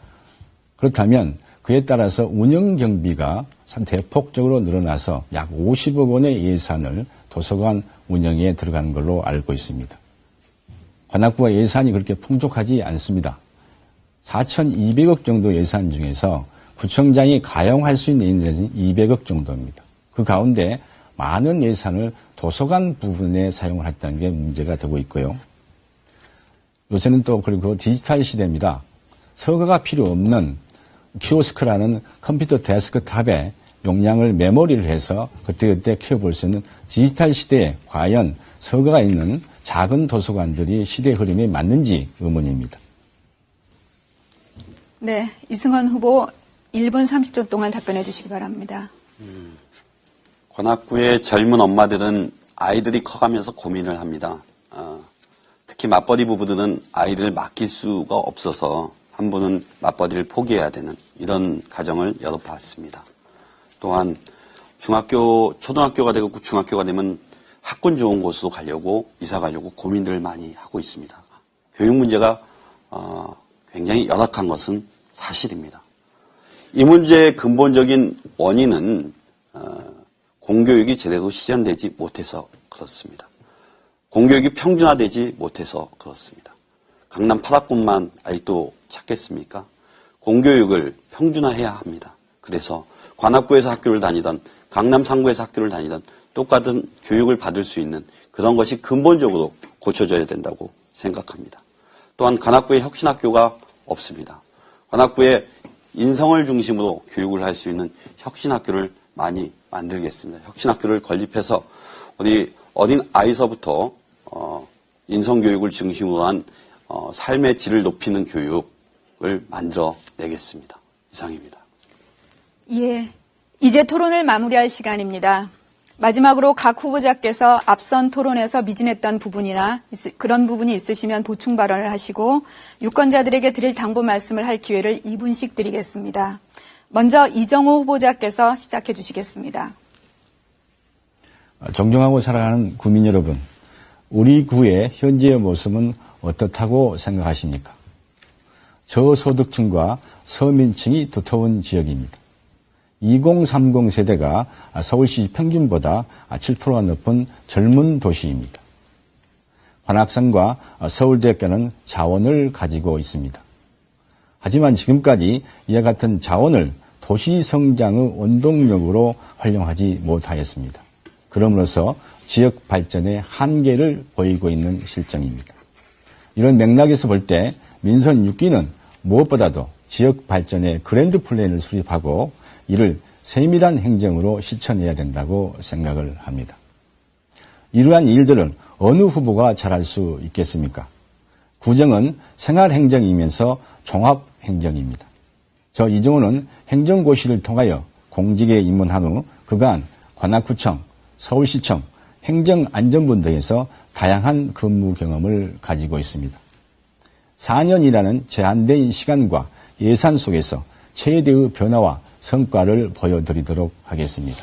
그렇다면 그에 따라서 운영 경비가 대폭적으로 늘어나서 약 50억 원의 예산을 도서관 운영에 들어간 걸로 알고 있습니다. 관악구가 예산이 그렇게 풍족하지 않습니다. 4,200억 정도 예산 중에서 구청장이 가용할 수 있는 예산이 200억 정도입니다. 그 가운데 많은 예산을 도서관 부분에 사용을 했다는 게 문제가 되고 있고요. 요새는 또 그리고 디지털 시대입니다. 서가가 필요 없는 키오스크라는 컴퓨터 데스크탑에 용량을 메모리를 해서 그때그때 키워볼 수 있는 디지털 시대에 과연 서가가 있는 작은 도서관들이 시대 흐름에 맞는지 의문입니다. 네, 이승원 후보 1분 30초 동안 답변해 주시기 바랍니다. 관악구의 젊은 엄마들은 아이들이 커가면서 고민을 합니다. 특히 맞벌이 부부들은 아이를 맡길 수가 없어서 한 분은 맞벌이를 포기해야 되는 이런 가정을 여러 봤습니다. 또한 초등학교가 되고 중학교가 되면 학군 좋은 곳으로 가려고 이사 가려고 고민들을 많이 하고 있습니다. 교육 문제가 굉장히 열악한 것은 사실입니다. 이 문제의 근본적인 원인은 공교육이 제대로 실현되지 못해서 그렇습니다. 공교육이 평준화되지 못해서 그렇습니다. 강남 8학군만 아직도 찾겠습니까? 공교육을 평준화해야 합니다. 그래서 관악구에서 학교를 다니던 강남 상구에서 학교를 다니던 똑같은 교육을 받을 수 있는 그런 것이 근본적으로 고쳐져야 된다고 생각합니다. 또한 관악구에 혁신학교가 없습니다. 관악구에 인성을 중심으로 교육을 할 수 있는 혁신학교를 많이 만들겠습니다. 혁신학교를 건립해서 우리 어린 아이서부터 인성교육을 중심으로 한 삶의 질을 높이는 교육을 만들어내겠습니다. 이상입니다. 예, 이제 토론을 마무리할 시간입니다. 마지막으로 각 후보자께서 앞선 토론에서 미진했던 부분이나 그런 부분이 있으시면 보충 발언을 하시고 유권자들에게 드릴 당부 말씀을 할 기회를 2분씩 드리겠습니다. 먼저 이정호 후보자께서 시작해 주시겠습니다. 존경하고 사랑하는 구민 여러분, 우리 구의 현재의 모습은 어떻다고 생각하십니까? 저소득층과 서민층이 두터운 지역입니다. 2030 세대가 서울시 평균보다 7%가 높은 젊은 도시입니다. 관악산과 서울대학교는 자원을 가지고 있습니다. 하지만 지금까지 이와 같은 자원을 도시 성장의 원동력으로 활용하지 못하였습니다. 그럼으로써 지역 발전의 한계를 보이고 있는 실정입니다. 이런 맥락에서 볼 때 민선 6기는 무엇보다도 지역 발전의 그랜드 플랜을 수립하고 이를 세밀한 행정으로 실천해야 된다고 생각을 합니다. 이러한 일들은 어느 후보가 잘할 수 있겠습니까? 구정은 생활행정이면서 종합행정입니다. 저 이정호는 행정고시를 통하여 공직에 입문한 후 그간 관악구청, 서울시청, 행정안전부 등에서 다양한 근무 경험을 가지고 있습니다. 4년이라는 제한된 시간과 예산 속에서 최대의 변화와 성과를 보여드리도록 하겠습니다.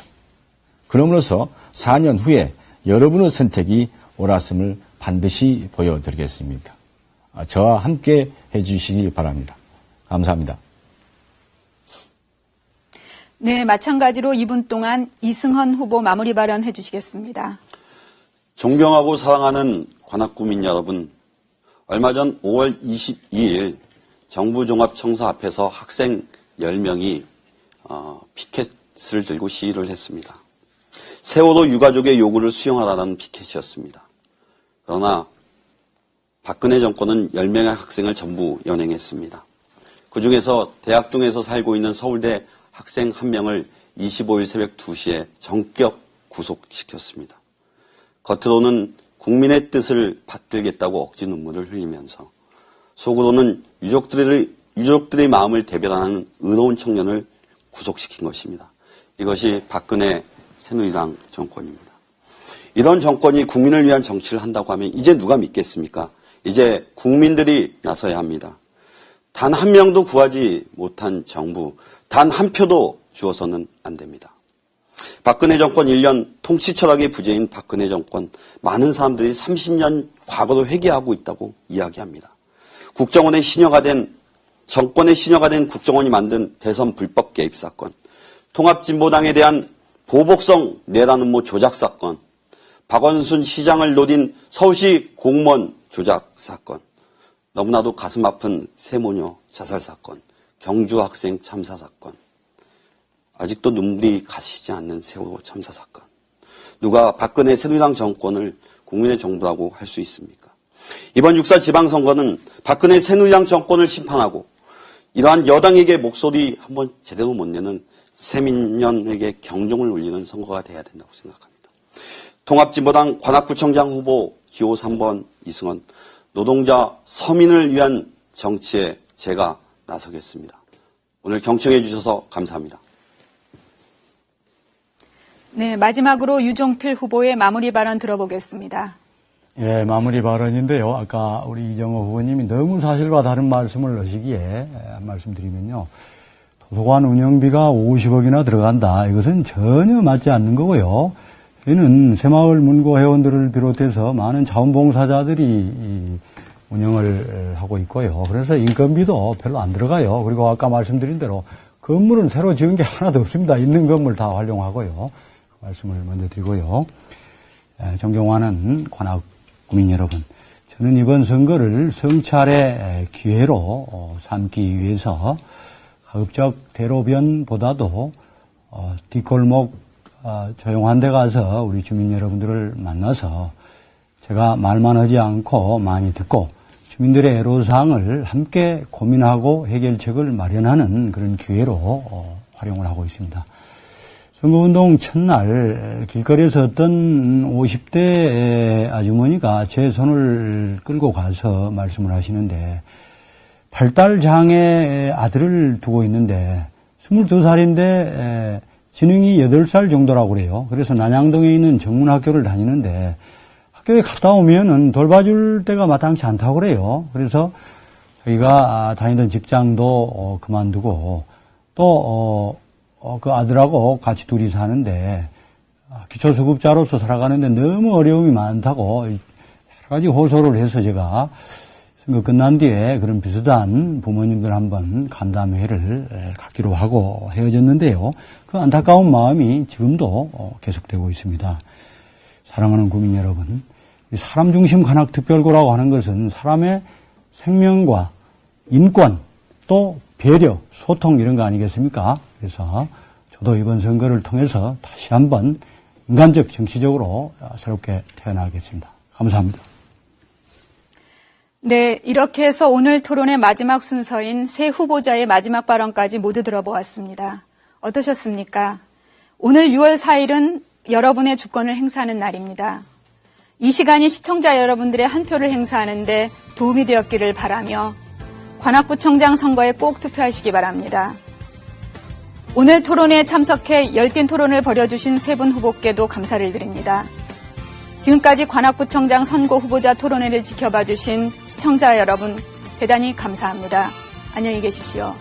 그럼으로써 4년 후에 여러분의 선택이 옳았음을 반드시 보여드리겠습니다. 저와 함께 해주시기 바랍니다. 감사합니다. 네, 마찬가지로 2분 동안 이승헌 후보 마무리 발언해 주시겠습니다. 존경하고 사랑하는 관악구민 여러분, 얼마 전 5월 22일 정부 종합청사 앞에서 학생 10명이 피켓을 들고 시위를 했습니다. 세월호 유가족의 요구를 수용하라는 피켓이었습니다. 그러나 박근혜 정권은 10명의 학생을 전부 연행했습니다. 그중에서 대학동에서 살고 있는 서울대 학생 1명을 25일 새벽 2시에 전격 구속시켰습니다. 겉으로는 국민의 뜻을 받들겠다고 억지 눈물을 흘리면서 속으로는 유족들의 마음을 대변하는 의로운 청년을 구속시킨 것입니다. 이것이 박근혜 새누리당 정권입니다. 이런 정권이 국민을 위한 정치를 한다고 하면 이제 누가 믿겠습니까? 이제 국민들이 나서야 합니다. 단 한 명도 구하지 못한 정부, 단 한 표도 주어서는 안 됩니다. 박근혜 정권 1년 통치 철학의 부재인 박근혜 정권, 많은 사람들이 30년 과거로 회귀하고 있다고 이야기합니다. 국정원의 신여가 된, 정권의 신여가 된 국정원이 만든 대선 불법 개입 사건, 통합진보당에 대한 보복성 내란 음모 조작 사건, 박원순 시장을 노린 서울시 공무원 조작 사건, 너무나도 가슴 아픈 세모녀 자살 사건, 경주 학생 참사 사건, 아직도 눈물이 가시지 않는 세월호 참사 사건. 누가 박근혜 새누리당 정권을 국민의 정부라고 할 수 있습니까? 이번 6.4 지방선거는 박근혜 새누리당 정권을 심판하고 이러한 여당에게 목소리 한번 제대로 못 내는 세민년에게 경종을 울리는 선거가 돼야 된다고 생각합니다. 통합진보당 관악구청장 후보 기호 3번 이승헌, 노동자 서민을 위한 정치에 제가 나서겠습니다. 오늘 경청해 주셔서 감사합니다. 네, 마지막으로 유종필 후보의 마무리 발언 들어보겠습니다. 예, 마무리 발언인데요. 아까 우리 이정호 후보님이 너무 사실과 다른 말씀을 하시기에 말씀드리면요. 도서관 운영비가 50억이나 들어간다. 이것은 전혀 맞지 않는 거고요. 이는 새마을 문고 회원들을 비롯해서 많은 자원봉사자들이 운영을 하고 있고요. 그래서 인건비도 별로 안 들어가요. 그리고 아까 말씀드린 대로 건물은 새로 지은 게 하나도 없습니다. 있는 건물 다 활용하고요. 그 말씀을 먼저 드리고요. 존경하는 관악구민 여러분, 저는 이번 선거를 성찰의 기회로 삼기 위해서 가급적 대로변보다도 뒷골목 조용한 데 가서 우리 주민 여러분들을 만나서 제가 말만 하지 않고 많이 듣고 주민들의 애로사항을 함께 고민하고 해결책을 마련하는 그런 기회로 활용을 하고 있습니다. 선거운동 첫날 길거리에서 어떤 50대 아주머니가 제 손을 끌고 가서 말씀을 하시는데 발달장애 아들을 두고 있는데 22살인데 지능이 8살 정도라고 그래요. 그래서 난양동에 있는 정문학교를 다니는데 학교에 갔다 오면은 돌봐줄 때가 마땅치 않다고 그래요. 그래서 저희가 다니던 직장도 그만두고 또 그 아들하고 같이 둘이 사는데 기초수급자로서 살아가는데 너무 어려움이 많다고 여러 가지 호소를 해서 제가 선거 끝난 뒤에 그런 비슷한 부모님들 한번 간담회를 갖기로 하고 헤어졌는데요. 그 안타까운 마음이 지금도 계속되고 있습니다. 사랑하는 국민 여러분, 사람 중심 관악특별구라고 하는 것은 사람의 생명과 인권 또 배려, 소통 이런 거 아니겠습니까? 그래서 저도 이번 선거를 통해서 다시 한번 인간적, 정치적으로 새롭게 태어나겠습니다. 감사합니다. 네, 이렇게 해서 오늘 토론의 마지막 순서인 새 후보자의 마지막 발언까지 모두 들어보았습니다. 어떠셨습니까? 오늘 6월 4일은 여러분의 주권을 행사하는 날입니다. 이 시간이 시청자 여러분들의 한 표를 행사하는 데 도움이 되었기를 바라며 관악구청장 선거에 꼭 투표하시기 바랍니다. 오늘 토론에 참석해 열띤 토론을 벌여주신 세 분 후보께도 감사를 드립니다. 지금까지 관악구청장 선거 후보자 토론회를 지켜봐 주신 시청자 여러분 대단히 감사합니다. 안녕히 계십시오.